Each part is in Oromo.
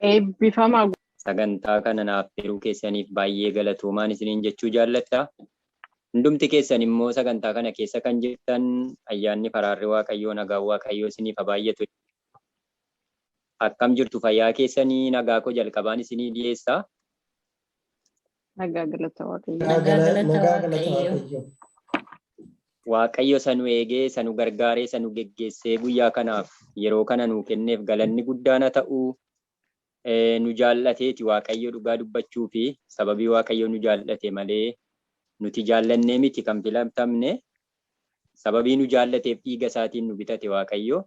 Eebbifamaa sagantaa kana naaf hiruu keessaniif baay'ee galatoomaan isiniin jechuu jaalladha. Hundumti keessan immoo sagantaa kana keessa kan jirtan ayyaanni faraarri Waaqayyoo nagaan Waaqayyoo isiniif haa baay'atu. Akkam jirtu fayyaa keessanii nagaa koo jalqabaan isinii dhiyeessa. nagaa galata Waaqayyoo. Nagaa galata Waaqayyoo. Waaqayyo sanu eegee sanu gargaaree sanu geggeessee guyyaa kanaaf yeroo kana nuu kenneef galanni guddaan haa ta'u. Nu jaallateeti Waaqayyo dhugaa dubbachuu fi sababii Waaqayyo nu jaallate malee nuti jaallannee miti kan filatamne sababii nu jaallateef dhiiga isaatiin nu bitate Waaqayyo.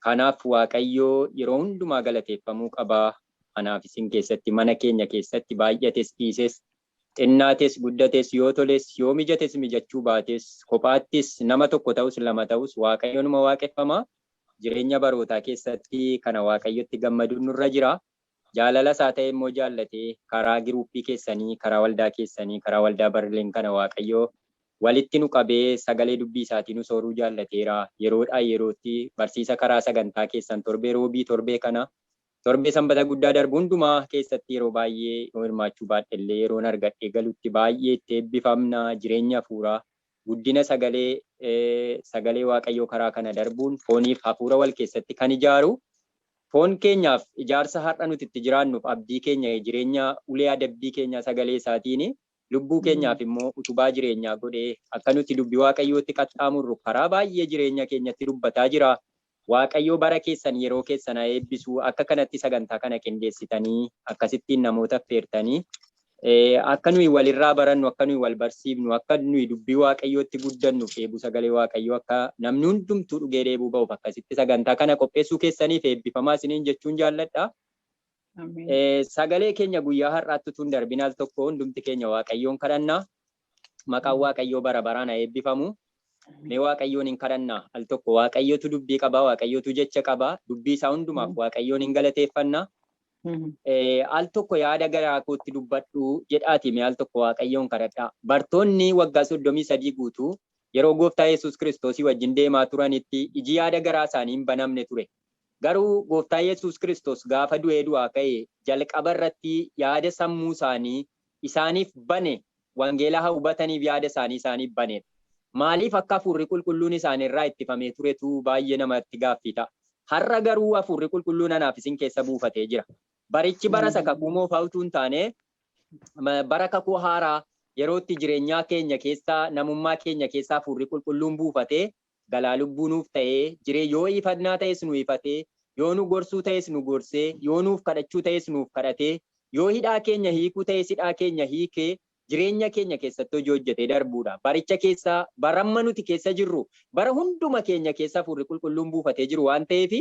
Kanaaf Waaqayyo yeroo hundumaa galateeffamuu qabaa. Anaaf isin keessatti mana keenya keessatti baay'ates dhiises xinnaates guddates yoo toles yoo mijates mijachuu baates kophaattis nama tokko ta'us lama ta'us Waaqayyo numa waaqeffama. Jireenya barootaa keessatti kana Waaqayyotti gammaduun nurra jira. Jaalala isaa ta'e immoo jaallatee karaa giruuppii keessanii, karaa waldaa keessanii, karaa waldaa Barleen kana Waaqayyo walitti nu qabee sagalee dubbii isaatii nu sooruu jaallateera. Yeroodhaa yerootti barsiisa karaa sagantaa keessan torbee roobii torbee kana torbee sanbata guddaa darbu hundumaa keessatti yeroo baay'ee hirmaachuu baadhellee yeroon argadhee galutti baay'ee itti eebbifamna. Jireenya hafuuraa guddina sagalee Waaqayyoo karaa kana darbuun fooniif hafuura wal keessatti kan ijaaru. Foon keenyaaf ijaarsa har'a nuti itti jiraannuuf abdii keenya jireenya ulee adabbii keenya sagalee isaatiin lubbuu keenyaaf immoo utubaa jireenyaa godhee akka nuti dubbii Waaqayyootti qaxxaamurru karaa baay'ee jireenya keenyatti dubbataa jira. Waaqayyoo bara keessan yeroo keessan eebbisuu akka kanatti sagantaa kana qindeessitanii akkasittiin namoota affeertanii akka nuyi walirraa barannu akka nuyi wal barsiifnu akka nuyi dubbii Waaqayyootti guddannu eebbu sagalee Waaqayyoo akka namni hundumtuu dhugee deebuu ba'uuf akkasitti sagantaa kana qopheessuu keessaniif eebbifamaa isiniin jechuun jaalladha. Sagalee keenya guyyaa har'aatti tun darbinaal tokko hundumti keenya Waaqayyoon kadhannaa. Maqaan Waaqayyoo bara baraan haa eebbifamu. Mee Waaqayyoon hin kadhannaa al tokko Waaqayyootu dubbii qabaa, Waaqayyootu jecha qabaa, dubbii isaa hundumaaf Waaqayyoon hin galateeffannaa. Al tokko yaada garaa kootti dubbadhu jedhaati mee al tokko Waaqayyoon kadhadhaa. Bartoonni waggaa 33 guutuu yeroo Gooftaa Yesuus Kiristoosii wajjin deemaa turanitti iji yaada garaa isaanii hin banamne ture. Garuu Gooftaa Yesuus Kiristoos gaafa du'ee du'aa ka'e jalqaba irratti yaada sammuu isaanii isaaniif bane wangeelaa haa hubataniif yaada isaaniif banedha. Maaliif akka hafuurri qulqulluun isaaniirraa ittifamee turetu baay'ee namatti gaaffii ta'a. Har'a garuu hafuurri qulqulluun anaaf isin keessa buufatee jira. Barichi bara kakuu moofaa utuu hin taane bara kakuu haaraa yerootti jireenyaa keenya keessaa namummaa keenya keessaa hafuurri qulqulluun buufatee galaa lubbuu nuuf ta'ee yoo ifannaa ta'es nu ifatee yoo nu gorsuu ta'es nu gorsee yoo nuuf kadhachuu ta'es nuuf kadhatee yoo hidhaa keenya hiikuu ta'es hidhaa keenya hiikee jireenya keenya keessatti hojii hojjetee darbuudha. Baricha keessaa baramma nuti keessa jirru bara hunduma keenya keessa hafuurri qulqulluun buufatee jiru waan ta'eef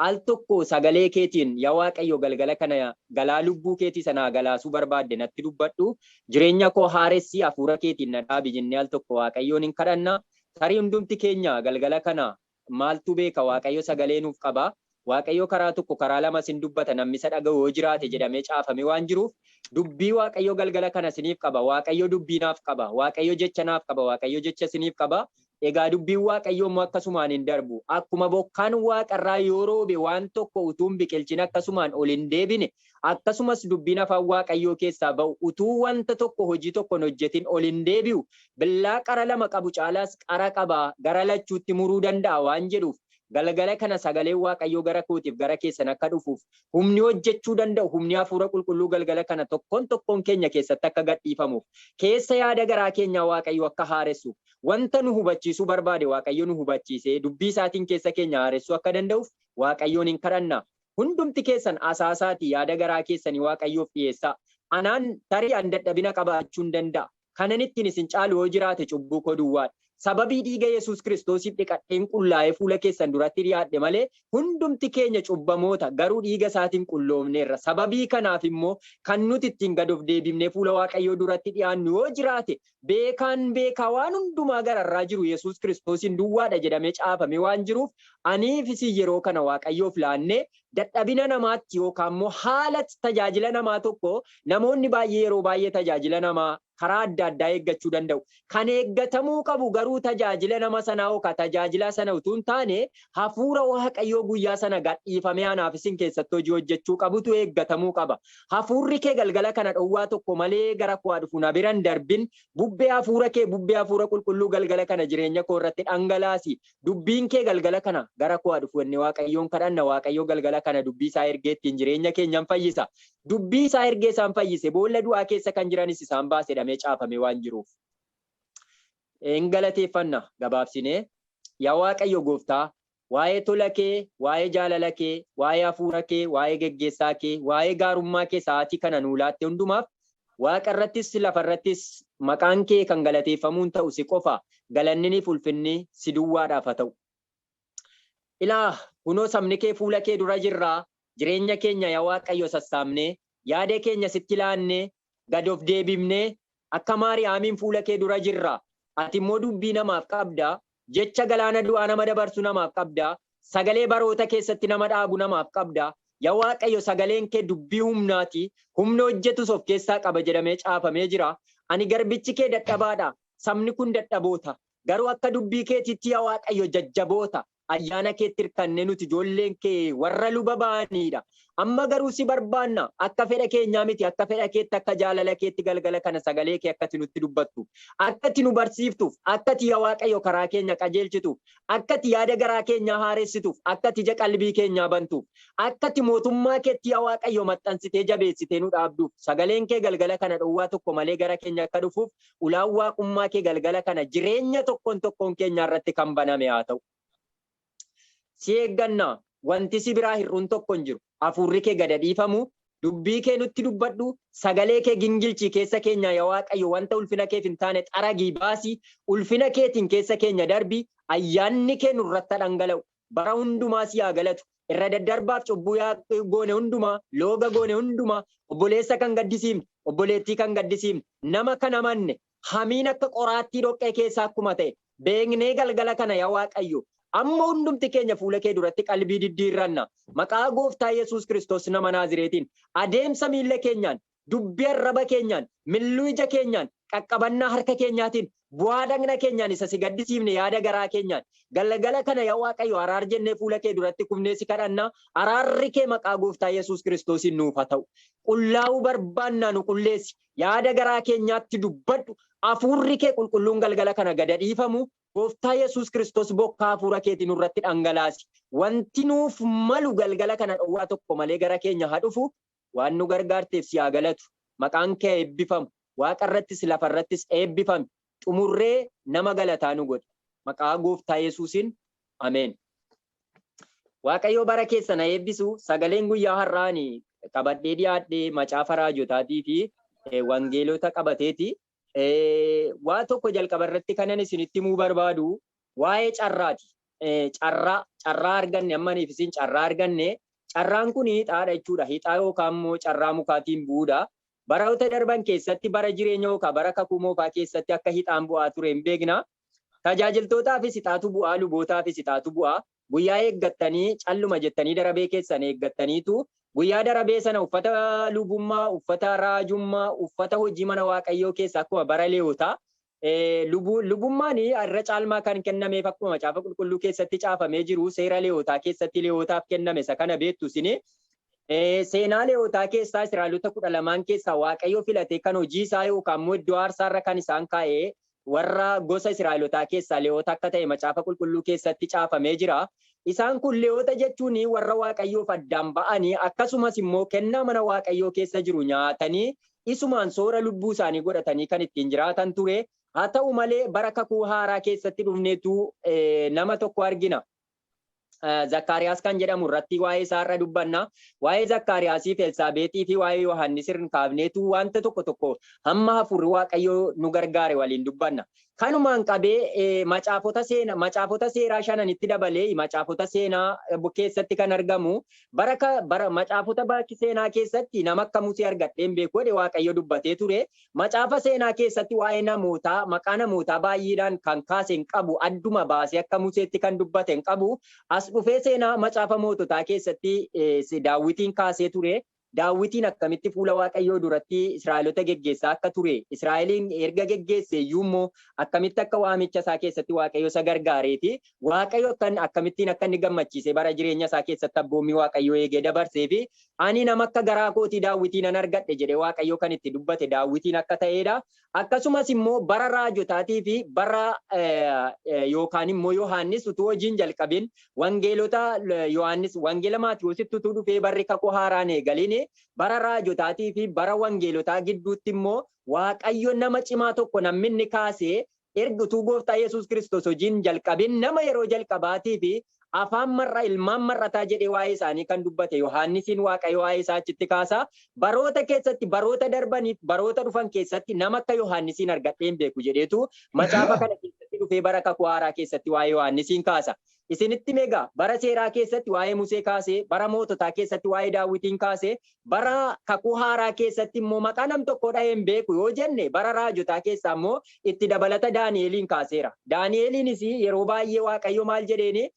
al tokko sagalee keetiin yaa Waaqayyo galgala kana galaa lubbuu keetii sanaa galaasuu barbaadde natti dubbadhu. Jireenya koo haaressi hafuura keetiin na dhaabi jennee al tokko Waaqayyoon hin kadhanna. Tarii hundumti keenya galgala kana maaltu beeka Waaqayyo sagalee nuuf qaba. Waaqayyo karaa tokko karaa lama sin dubbata namni isa dhaga'u yoo jiraate jedhamee caafame waan jiruuf dubbii Waaqayyo galgala kana siniif qaba. Waaqayyo dubbii naaf qaba. Waaqayyo jecha naaf qaba. Waaqayyo jecha siniif qaba. Egaa dubbiin Waaqayyo immoo akkasumaan hin darbu. Akkuma bokkaan waaqarraa yoo roobe waan tokko utuu hin biqilchin akkasumaan ol hin deebine akkasumas dubbiin afaan Waaqayyoo keessaa ba'u utuu wanta tokko hojii tokko hin hojjetin ol hin deebi'u. Billaa qara lama qabu caalaas qara qaba gara lachuutti muruu danda'a waan jedhuuf. Galgala kana sagalee Waaqayyoo gara kootiif gara keessan akka dhufuuf humni hojjechuu danda'u humni hafuura qulqulluu galgala kana tokkoon keenya keessatti akka gadhiifamuuf keessa yaada garaa keenyaa Waaqayyo akka haaressuuf wanta nu hubachiisuu barbaade Waaqayyo nu hubachiisee dubbii isaatiin keessa keenya haaressuu akka danda'uuf Waaqayyoon hin kadhanna. Hundumti keessan asaasaati yaada garaa keessanii Waaqayyoof dhiyeessaa. Anaan tarii an dadhabina qabaachuu hin danda'a. Kanan ittiin isin caalu yoo jiraate cubbuu koo duwwaadha. Sababii dhiiga Yesuus Kiristoosiif dhiqadheen qullaa'ee fuula keessan duratti dhiyaadhe malee hundumti keenya cubbamoota garuu dhiiga isaatiin qulloomneerra. Sababii kanaaf immoo kan nuti ittiin gad of deebifnee fuula Waaqayyoo duratti dhiyaannu yoo jiraate beekaa waan hundumaa gararraa jiru Yesuus Kiristoosiin duwwaadha jedhamee caafame waan jiruuf aniifis yeroo kana Waaqayyoof laannee dadhabina namaatti yookaan immoo haala tajaajila namaa tokko namoonni baay'ee yeroo baay'ee tajaajila namaa karaa adda addaa eeggachuu danda'u. Kan eeggatamuu qabu garuu tajaajila nama sanaa yookaan tajaajila sana utuu hin taane hafuura waaqayyoo guyyaa sana gadhiifamee anaaf isin keessatti hojii hojjechuu qabutu eeggatamuu qaba. Hafuurri kee galgala kana dhowwaa tokko malee gara koo dhufu na biran darbin bubbee hafuura kee bubbee hafuura qulqulluu galgala kana jireenya koo irratti dhangalaasi. Dubbiin kee galgala kana gara koo dhufu inni waaqayyoon kadhanna waaqayyoo galgala kana dubbii isaa ergeettiin jireenya keenyaan fayyisa. Dubbii isaa ergee isaan fayyise boolla du'aa keessa kan jiranis isaan baase caafame waan jiruuf. Galateeffanna gabaabsinee yaa Waaqayyo gooftaa waa'ee tola kee, waa'ee jaalala kee, waa'ee hafuura kee, waa'ee geggeessaa kee, waa'ee gaarummaa kee sa'aatii kana nuu laatte hundumaaf waaqa irrattis lafa irrattis maqaan kee kan galateeffamuun ta'u si qofa galanni ulfinni si duwwaadhaaf haa ta'u. Ilaa kunoo sabni kee fuula kee dura jirraa jireenya keenya yaa Waaqayyo sassaabnee yaada keenya sitti laannee gad of deebifnee akka Maariyaamiin fuula kee dura jirra. Ati immoo dubbii namaaf qabda. Jecha galaana du'aa nama dabarsu namaaf qabda. Sagalee baroota keessatti nama dhaabu namaaf qabda. Yaa Waaqayyo sagaleen kee dubbii humnaati. Humna hojjetus of keessaa qaba jedhamee caafamee jira. Ani garbichi kee dadhabaadha. Sabni kun dadhaboota. Garuu akka dubbii keetiitti yaa Waaqayyo jajjaboota. Ayyaana keetti hirkannee nuti ijoolleen kee warra luba ba'aniidha. Amma garuu si barbaanna akka fedha keenyaa miti akka fedha keetti akka jaalala keetti galgala kana sagalee kee akkati nutti dubbattu akkati nu barsiiftuuf akkati yaa Waaqayyo karaa keenya qajeelchituuf akkati yaada garaa keenyaa haaressituuf akkati ija qalbii keenyaa bantuuf akkati mootummaa keetti yaa Waaqayyo maxxansitee jabeessitee nu dhaabduuf sagaleen kee galgala kana dhowwaa tokko malee gara keenya akka dhufuuf ulaan waaqummaa kee galgala kana jireenya tokkoon tokkoon keenya irratti kan baname haa ta'u. Si eeggannaa wanti si biraa hir'uun tokko hin jiru. Hafuurri kee gad dhiifamu, dubbii kee nutti dubbadhu, sagalee kee gingilchii keessa keenya yaa Waaqayyo wanta ulfina keef hin taane xaragii baasii, ulfina keetiin keessa keenya darbi, ayyaanni kee nurratti dhangala'u. Bara hundumaa si haa galatu. Irra daddarbaaf cubbuu goone hundumaa, looga goone hundumaa, obboleessa kan gaddisiifne, obboleettii kan gaddisiifne, nama kan amanne, hamiin akka qoraattii dhoqqee keessaa akkuma ta'e, beeknee galgala kana yaa Waaqayyo. Amma hundumti keenya fuula kee duratti qalbii diddiirranna. Maqaa gooftaa Yesuus Kiristoos nama Naazireetiin adeemsa miilla keenyaan, dubbii arraba keenyaan, milluu ija keenyaan, qaqqabannaa harka keenyaatiin, bu'aa dhagna keenyaan isa si gaddisiifne yaada garaa keenyaan. Galgala kana yaa Waaqayyo araar jennee fuula kee duratti kufnee si kadhanna. Araarri kee maqaa gooftaa Yesuus Kiristoosiin nuuf haa ta'u. Qullaa'uu barbaannaa nu qulleessi. Yaada garaa keenyaatti dubbadhu. Hafuurri kee qulqulluun galgala kana gad dhiifamu. Gooftaa Yesuus Kiristoos bokkaa hafuura keetiin nurratti dhangalaasi. Wanti nuuf malu galgala kana dhowwaa tokko malee gara keenya haa dhufu. Waan nu gargaarteef si haa galatu. Maqaan kee eebbifamu. Waaqa irrattis lafa irrattis eebbifame. Xumurree nama galataa nu godhe. Maqaa gooftaa Yesuusiin ameen. Waaqayyo bara keessa na eebbisu sagaleen guyyaa har'aani qabadhee dhiyaadhee macaafa raajotaatii fi wangeelota qabateeti. Waa tokko jalqaba irratti kanan isinitti himuu barbaadu waa'ee carraati. Carraa arganne ammaniif isin carraa arganne carraan kun hixaadha jechuudha. Hixaa yookaan immoo carraa mukaatiin bu'uudha. Baroota darban keessatti bara jireenya yookaan bara kakuu moofaa keessatti akka hixaan bu'aa ture hin beekna. Tajaajiltootaafis hixaatu bu'aa, lubootaafis hixaatu bu'aa. Guyyaa eeggattanii calluma jettanii darabee keessan eeggattaniitu guyyaa darabee sana uffata lubummaa, uffata raajummaa, uffata hojii mana Waaqayyoo keessa akkuma bara Lewwotaa lubummaan irra caalmaa kan kennameef akkuma macaafa qulqulluu keessatti caafamee jiru seera Lewwotaa keessatti Lewwotaaf kenname isa kana beektu isin. Seenaa Lewwotaa keessaa Israa'eloota 12 keessaa Waaqayyo filatee kan hojii isaa yookaan immoo iddoo aarsaarra kan isaan kaa'ee warra gosa Israa'elotaa keessaa Lewwota akka ta'e macaafa qulqulluu keessatti caafamee jira. Isaan kun Lewwota jechuun warra Waaqayyoof addaan ba'anii akkasumas immoo kennaa mana Waaqayyoo keessa jiru nyaatanii isumaan soora lubbuu isaanii godhatanii kan ittiin jiraatan ture. Haa ta'u malee bara kakuu haaraa keessatti dhufneetu nama tokko argina. Zakkaariyaas kan jedhamu irratti waa'ee isaarra dubbanna. Waa'ee Zakkaariyaasii fi Elsaabeexii fi waa'ee Yohaannis irra kaafneetu wanta tokko tokko hamma hafuurri Waaqayyoo nu gargaare waliin dubbanna. kanumaan qabee macaafota seeraa shanan itti dabalee macaafota seenaa keessatti kan argamu bara macaafota bakki seenaa keessatti nama akka Musee argadheen beeku Waaqayyo dubbatee ture. Macaafa seenaa keessatti waa'ee namootaa maqaa namootaa baay'eedhaan kan kaaseen qabu adduma baasee akka Museetti kan dubbateen qabu. As dhufee seenaa macaafa moototaa keessatti Daawitiin kaasee ture. Daawitiin akkamitti fuula Waaqayyoo duratti Israa'eloota geggeessaa akka ture. Israa'eliin erga geggeesse iyyuu immoo akkamitti akka waamicha isaa keessatti Waaqayyo isa gargaareeti. Waaqayyo akkamittiin akka inni gammachiise bara jireenya isaa keessatti abboommii Waaqayyoo eegee dabarsee fi ani nama akka garaa kootii Daawitiin nan argadhe jedhee Waaqayyo kan itti dubbate Daawitiin akka ta'edha. Akkasumas immoo bara raajotaatii fi bara yookaan immoo Yohaannis utuu hojiin jalqabin wangeelota Yohaannis wangeela Maatiyoositti utuu dhufee barri kakuu haaraan eegaline bara raajotaatii fi bara wangeelotaa gidduutti immoo Waaqayyo nama cimaa tokko namni kaasee erga utuu Gooftaa Yesuus Kiristoos hojiin jalqabin nama yeroo jalqabaatii fi afaan marra ilmaan marrataa jedhee waa'ee isaanii kan dubbate Yohaannisiin Waaqayyo waa'ee isaa achitti kaasa. Baroota keessatti baroota darbaniif baroota dhufan keessatti nama akka Yohaannisiin argadheen beeku jedheetu macaafa kana keessatti dhufee bara kakuu haaraa keessatti waa'ee Yohaannisiin kaasa. Isinitti meegaa bara seeraa keessatti waa'ee Musee kaasee, bara moototaa keessatti waa'ee Daawitiin kaasee, bara kakuu haaraa keessatti immoo maqaa nam tokko dhaheen beeku yoo jenne bara raajotaa keessaa immoo itti dabalata Daani'eliin kaaseera. Daani'eliinis yeroo baay'ee Waaqayyo maal jedheeni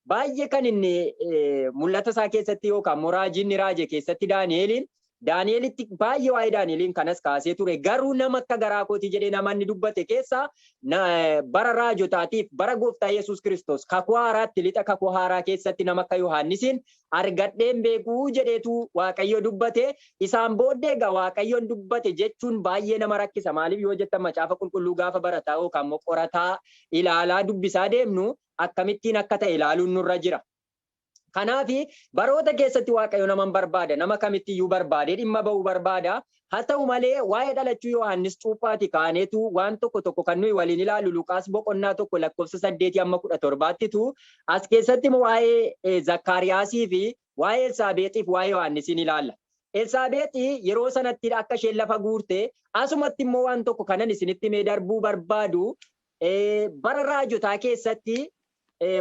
baay'ee kan inni mul'ata isaa keessatti yookaan raajiin raaje keessatti Daani'elitti baay'ee waa'ee Daani'eliin kanas kaasee ture. Garuu nama akka garaa kootii jedhee namanni dubbate keessaa bara raajotaatiif bara Gooftaa Yesuus Kiristoos kakuu haaraatti lixa kakuu haaraa keessatti nama akka Yohaannisiin argadheen beekuu jedheetu Waaqayyo dubbate. Isaan booddee egaa Waaqayyoon dubbate jechuun baay'ee nama rakkisa. Maaliif yoo jettan macaafa qulqulluu gaafa barataa yookaan immoo qorataa ilaalaa dubbisaa deemnu akkamittiin akka ta'e ilaaluun nurra jira. Kanaafi baroota keessatti Waaqayyo naman barbaada. Nama kamitti iyyuu barbaade dhimma ba'uu barbaada. Haa ta'u malee waa'ee dhalachuu Yohaannis Cuuphaati kaaneetu waan tokko kan nuyi waliin ilaalu Luqaas boqonnaa 1 lakkoofsa 8-17 as keessatti waa'ee Zakkaariyaasii fi waa'ee Elsaabeexiif waa'ee Yohaannisiin ilaalla. Elsaabeexi yeroo sanatti akka isheen lafa guurte asumatti immoo waan tokko kanan isinitti mee darbuu barbaadu bara raajotaa keessatti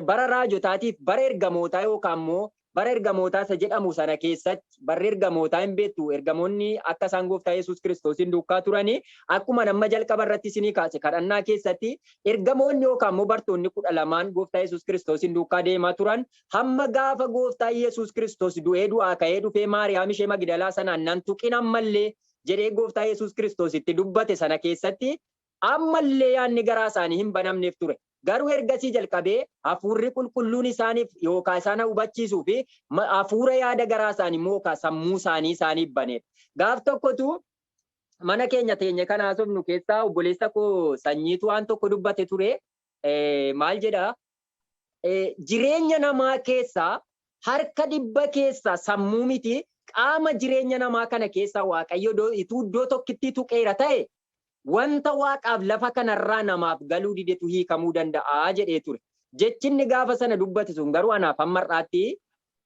bara raajotaatiif bara ergamootaa yookaan immoo bara ergamootaa isa jedhamu sana keessatti barri ergamootaa hin beektu ergamoonni akka isaan Gooftaa Yesuus Kiristoosiin duukaa turanii akkuma nama jalqaba irratti isinii kaase kadhannaa keessatti ergamoonni yookaan immoo bartoonni 12 Gooftaa Yesuus Kiristoosiin duukaa deemaa turan hamma gaafa Gooftaa Yesuus Kiristoos du'aa ka'ee dhufee Maariyaam ishee Magdalaa sanaan nan tuqin ammallee jedhee Gooftaa Yesuus Kiristoositti dubbate sana keessatti ammallee yaadni garaa isaanii hin banamneef ture. Garuu ergasii jalqabee hafuurri qulqulluun isaaniif yookaan isaan hubachiisuu fi hafuura yaada garaa isaanii immoo yookaan sammuu isaaniif baneedha. Gaaf tokkotu mana keenya teenye kanaa sobnu keessaa obboleessa koo sanyiitu waan tokko dubbate ture. Maal jedhaa? Jireenya namaa keessaa harka 100 keessaa sammuu miti qaama jireenya namaa kana keessaa Waaqayyo iddoo tokkitti tuqeera ta'e wanta Waaqaaf lafa kanarraa namaaf galuu didetu hiikamuu danda'a jedhee ture. Jechinni gaafa sana dubbate sun garuu anaaf hamma har'aatti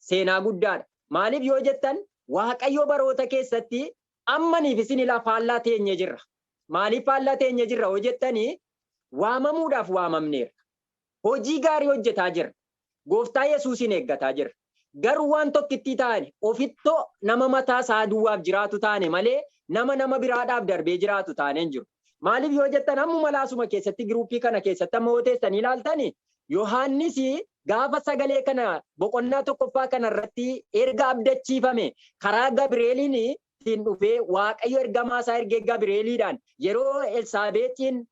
seenaa guddaadha. Maaliif yoo jettan Waaqayyo baroota keessatti ammaniif isin ilaa faallaa teenye jirra. Maaliif faallaa teenye jirra yoo jettanii waamamuudhaaf waamamneera. Hojii gaarii hojjetaa jirra. Gooftaa Yesuusin eeggataa jirra. Garuu waan tokkitti taane ofittoo nama mataa isaa duwwaaf jiraatu taane malee nama biraadhaaf darbee jiraatu taaneen jiru. Maaliif yoo jettan ammuma laasuma keessatti giruuppii kana keessatti amma hooteessanii ilaaltanii Yohaannis gaafa sagalee kana boqonnaa 1ffaa kana irratti erga abdachiifame karaa Gabireeliin ittiin dhufee Waaqayyo ergamaa isaa ergee Gabireeliidhaan yeroo Elsaabeexiin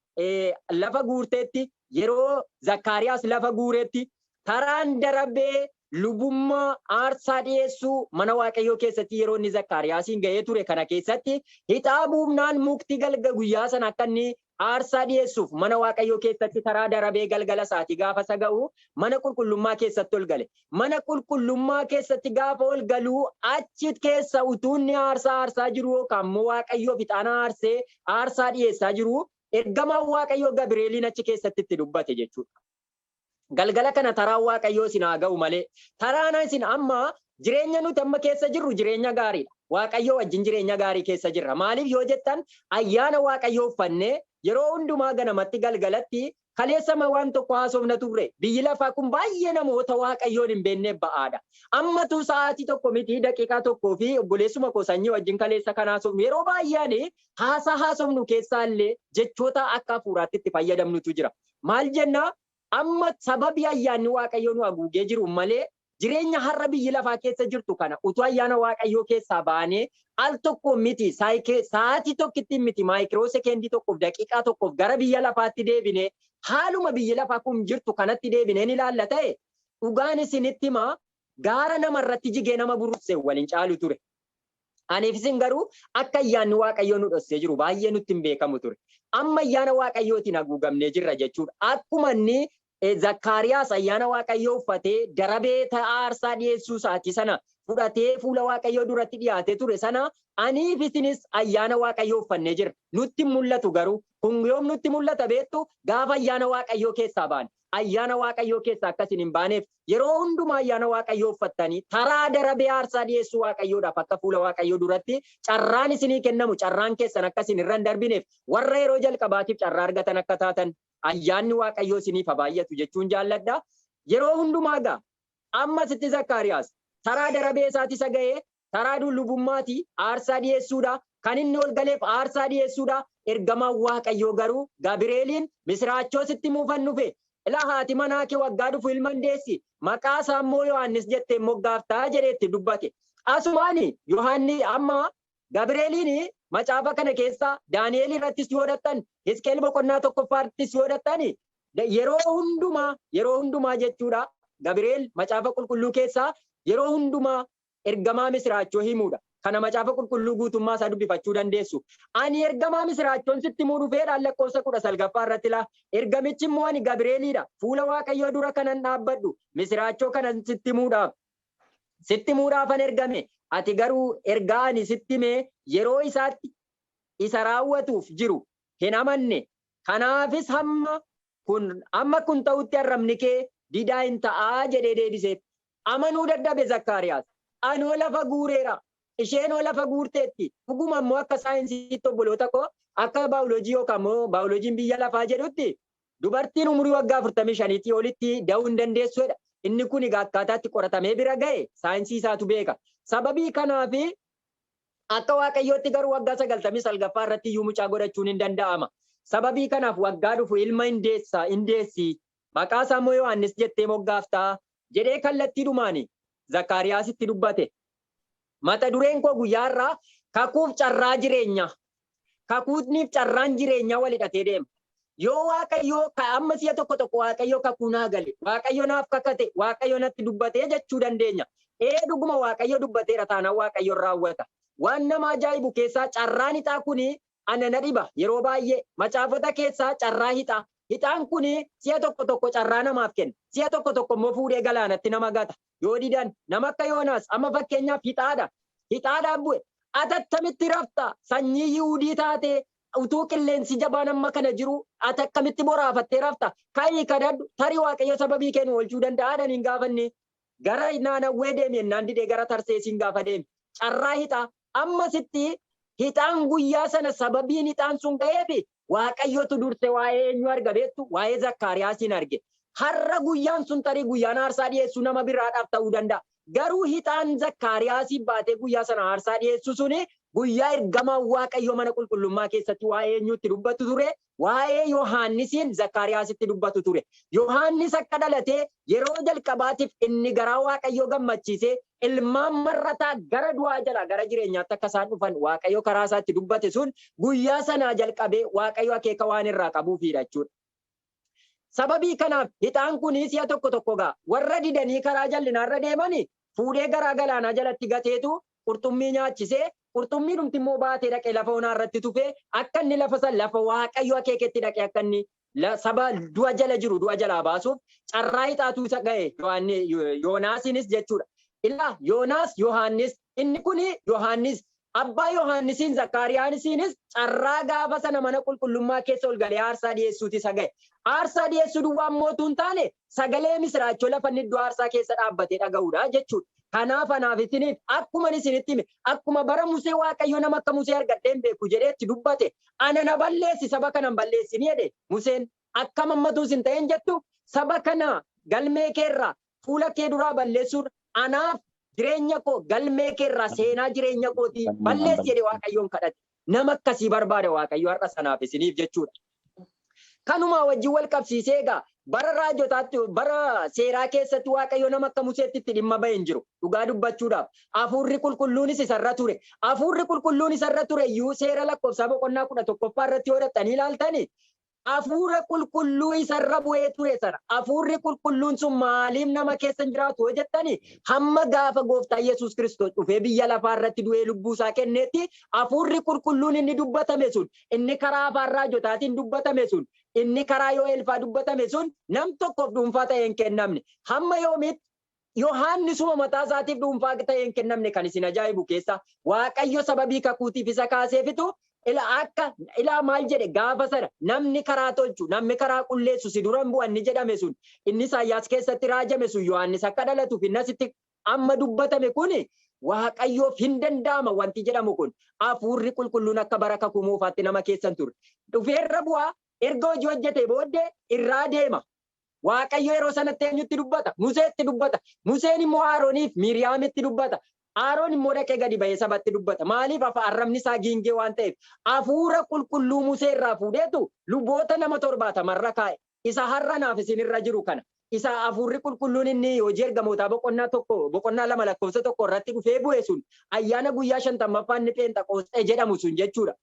lafa guurteetti yeroo Zakkaariyaas lafa guureetti taraan darbee lubummaa aarsaa dhiyeessuu mana Waaqayyoo keessatti yeroo inni Zakkaariyaasiin ga'ee ture kana keessatti hixaa buufnaan mukti galga guyyaa sana akka inni aarsaa dhiyeessuuf mana Waaqayyoo keessatti taraa darabee galgala isaatii gaafa saga'u mana qulqullummaa keessatti ol gale. Mana qulqullummaa keessatti gaafa ol galuu achi keessa utuu inni aarsaa jiru yookaan immoo Waaqayyoof ixaana aarsee aarsaa dhiyeessaa jiru ergamaan Waaqayyoo Gabireeliin achi keessatti itti dubbate jechuudha. Galgala kana taraan Waaqayyoo isin haa ga'u malee taraan isin amma Jireenya nuti amma keessa jirru jireenya gaariidha. Waaqayyo wajjin jireenya gaarii keessa jirra. Maaliif yoo jettan ayyaana Waaqayyoo uffannee yeroo hundumaa ganamatti galgalatti kaleessama waan tokko haasofna turre. Biyyi lafaa kun baay'ee namoota Waaqayyoon hin beekne ba'aadha. Ammatu sa'aatii tokko miti daqiiqaa tokkoo fi obboleessuma koo sanyii wajjin kaleessa kan haasofnu yeroo baay'een haasaa haasofnu keessaallee jechoota akka hafuuraatti itti fayyadamnutu jira. Maal jennaa amma sababii ayyaanni Waaqayyoo nu haguugee jiru malee jireenya har'a biyyi lafaa keessa jirtu kana utuu ayyaana Waaqayyoo keessaa baanee al tokko miti sa'aatii tokkitti miti maayikiroo sekendii tokkoof daqiiqaa tokkoof gara biyya lafaatti deebine haaluma biyyi lafaa kun jirtu kanatti deebineen ilaalla ta'e dhugaan isinitti himaa gaara namarratti jigee nama buruqse waliin caalu ture. Aniif isin garuu akka ayyaanni Waaqayyoo nu dhossee jiru baay'ee nutti hin beekamu ture. Amma ayyaana Waaqayyootiin haguugamnee jirra jechuudha. Akkuma inni Zakkaariyaas ayyaana Waaqayyoo uffatee darabee aarsaa dhiyeessuu isaati sana fudhatee fuula Waaqayyoo duratti dhiyaatee ture sana aniif isinis ayyaana Waaqayyoo uffannee jirra. Nutti mul'atu garuu kun yoom nutti mul'ata beektu gaafa ayyaana Waaqayyoo keessaa baane. Ayyaana Waaqayyoo keessaa akkasiin hin baaneef yeroo hundumaa ayyaana Waaqayyoo uffattanii taraa darabee aarsaa dhiyeessuu Waaqayyoodhaaf akka fuula Waaqayyoo duratti carraan isinii kennamu carraan keessan akkasiin irra hin darbineef warra yeroo jalqabaatiif carraa argatan akka taatan ayyaanni Waaqayyoo isiniif baay'atu jechuun jaalladha. Yeroo hundumaa gaa amma sitti Zakkaariyaas taraa darabee isaati isa ga'ee taraa dullubummaati aarsaa dhiyeessuudha. Kan inni ol galeef aarsaa dhiyeessuudha. Ergamaan Waaqayyoo garuu Gabireeliin misiraachoo sitti muufan dhufe. Ilaa haati manaa kee waggaa dhufu ilma deessi maqaa isaa immoo Yohaannis jettee moggaaftaa jedheetti dubbate. Asumaani Yohaanni amma Gabireeliin macaafa kana keessa Daani'eel irrattis yoo dhattan Hisqeel boqonnaa tokkoffaattis yoo dhattan yeroo hundumaa jechuudha. Gabreel macaafa qulqulluu keessaa yeroo hundumaa ergamaa misiraachoo himuudha. Kana macaafa qulqulluu guutummaa isaa dubbifachuu dandeessu. Ani ergamaa misiraachoon sitti himuu dhufeedhaan lakkoofsa 19 irratti laa. Ergamichi immoo ani Gabireeliidha. Fuula Waaqayyoo dura kanan dhaabbadhu. Misiraachoo kanan sitti himuudhaafan ergame. Ati garuu ergaa ani sitti himee yeroo isaatti isa raawwatuuf jiru hin amanne. Kanaafis amma kun ta'utti arrabni kee didaa hin ta'aa jedhee deebiseef. Amanuu dadhabe Zakkaariyaas. Anoo lafa guureera. Isheenoo lafa guurteetti. Dhuguma immoo akka saayinsiitti obboloota koo akka baayoloojii yookaan immoo baayoloojiin biyya lafaa jedhutti dubartiin umurii waggaa 45 olitti da'uu hin dandeessuudha. Inni kun egaa akkaataatti qoratamee bira ga'e saayinsii isaatu beeka. Sababii kanaaf akka Waaqayyootti garuu waggaa 99 irratti iyyuu mucaa godhachuun hin danda'ama. Sababii kanaaf waggaa dhufu ilma hin deessi. Maqaa isaa immoo Yohaannis jettee moggaaftaa jedhee kallattiidhumaan Zakkaariyaasitti dubbate. Mata dureen koo guyyaarraa kakuuf carraa jireenyaa. Kakuutniif carraan jireenyaa wal hidhatee deema. Yoo Waaqayyoo amma si'a tokko Waaqayyoo kakuu naa gale, Waaqayyo naaf kakate, Waaqayyo natti dubbatee jechuu dandeenya. Dhuguma Waaqayyo dubbateera taanaan Waaqayyo raawwata. Waan nama ajaa'ibu keessaa carraan hixaa kuni ana na dhiba yeroo baay'ee macaafota keessaa carraa hixaa. Hixaan kuni si'a tokko carraa namaaf kenna. Si'a tokko immoo fuudhee galaanatti nama gata. Yoo didan nama akka Yoonaas amma fakkeenyaaf hixaadha. Hixaadhaan bu'e. Atattamitti rafta sanyii Yihuudii taate utuu qilleensi jabaan amma kana jiru ati akkamitti boraafattee rafta. Ka'ii kadhadhu tarii Waaqayyo sababii kennu oolchuu danda'aadhaan hin gaafanne. Gara Naanawwee deeme naan didee gara Tarseesiin gaafa deeme. Carraa hixaa amma sitti hixaan guyyaa sana sababiin hixaan sun ga'eefi Waaqayyotu durse waa'ee eenyu arga beektu waa'ee Zakkaariyaasiin arge. Har'a guyyaan sun tarii guyyaan aarsaa dhiyeessuu nama biraadhaaf ta'uu danda'a. Garuu hixaan Zakkaariyaasiin baatee guyyaa sana aarsaa dhiyeessu suni guyyaa ergamaan Waaqayyo mana qulqullummaa keessatti waa'ee eenyutti dubbatu ture. Waa'ee Yohaannisiin Zakkaariyaasitti dubbatu ture. Yohaannis akka dhalatee yeroo jalqabaatiif inni garaa Waaqayyo gammachiisee ilmaan marrataa gara du'aa jala gara jireenyaatti akka isaan dhufan Waaqayyo karaa isaatti dubbate sun guyyaa sanaa jalqabee Waaqayyo akeeka waan irraa qabuufidha jechuudha. Sababii kanaaf hixaan kunis si'a tokko gaa warra didanii karaa jal'inaarra deemanii fuudhee garaa galaanaa jalatti gateetu qurxummii nyaachisee qurxummii dhumti immoo baatee dhaqee lafa onaa irratti tufee akka inni lafa san lafa Waaqayyo akeeketti dhaqee akka inni saba du'a jala jiru du'a jalaa baasuuf carraa hixaatu isa ga'e Yoonaasiinis jechuudha. Ilaa Yoonaas Yohaannis inni kuni Yohaannis Abbaa Yohaannisiin Zakkaariyaanisiinis carraa gaafa sana mana qulqullummaa keessa ol galee aarsaa dhiyeessuuti isa ga'e. Aarsaa dhiyeessuu duwwaan mootuu hin taane sagalee misiraachoo lafa inni iddoo aarsaa keessa dhaabbatee dhaga'uudha jechuudha. Kanaaf isiniif akkuma isinitti hime akkuma bara Musee Waaqayyo nama akka Musee argadheen beeku jedheetti dubbate ana na balleessi saba kana hin balleessini jedhe Museen akka mammatuu hin ta'in jettu saba kana galmee keerraa fuula kee duraa balleessuun anaaf jireenya koo galmee keerraa seenaa jireenya kootii balleessi jedhe Waaqayyoon kadhate. Nama akkasii barbaada Waaqayyo har'a sanaaf isiniif jechuudha. Kanuma wajjin wal qabsiisee egaa bara raajotaatti bara seeraa keessatti Waaqayyo nama akka Museetti itti dhimma bahee hin jiru. Dhugaa dubbachuudhaaf hafuurri qulqulluunis isarra ture. Hafuurri qulqulluun isarra ture iyyuu seera lakkoofsa boqonnaa 11 irratti yoo dhattanii ilaaltani hafuura qulqulluu isarra bu'ee ture sana. Hafuurri qulqulluun sun maaliif nama keessa hin jiraatu yoo jettani hamma gaafa gooftaa Yesuus Kiristoos dhufee biyya lafaa irratti du'ee lubbuu isaa kenneetti hafuurri qulqulluun inni dubbatame sun inni karaa afaan raajotaatiin dubbatame sun inni karaa Yo'eel fa'aa dubbatame sun nam tokkoof dhuunfaa ta'ee hin kennamne. Hamma yoomiitti Yohaannisuma mataa isaatiif dhuunfaa ta'ee hin kennamne kan isin ajaa'ibu keessa Waaqayyo sababii kakuutiif isa kaaseefitu ilaa maal jedhe gaafa sana namni karaa tolchu namni karaa qulleessu si duran bu'an ni jedhame sun inni Isaayyaas keessatti raajame sun Yohaannis akka dhalatuuf innasitti amma dubbatame kun Waaqayyoof hin danda'ama wanti jedhamu kun hafuurri qulqulluun akka bara kakuu moofaatti nama keessan ture. Dhufeerra bu'aa erga hojii hojjete booddee irraa deema. Waaqayyo yeroo sanatti eenyutti dubbata? Museetti dubbata. Museen immoo Arooniif Miiriyaamitti dubbata. Aroon immoo dhaqee gadi bahee sabatti dubbata. Maaliif arrabni isaa giingee waan ta'eef hafuura qulqulluu Musee irraa fuudheetu luboota nama 70 kaa'e. Isa har'a naaf isinirra jiru kana. Isa hafuurri qulqulluun inni hojii ergamootaa boqonnaa 2 lakkoofsa 1 irratti dhufee bu'e sun ayyaana guyyaa 50ffaa inni Pheenxaqoosxee jedhamu sun jechuudha.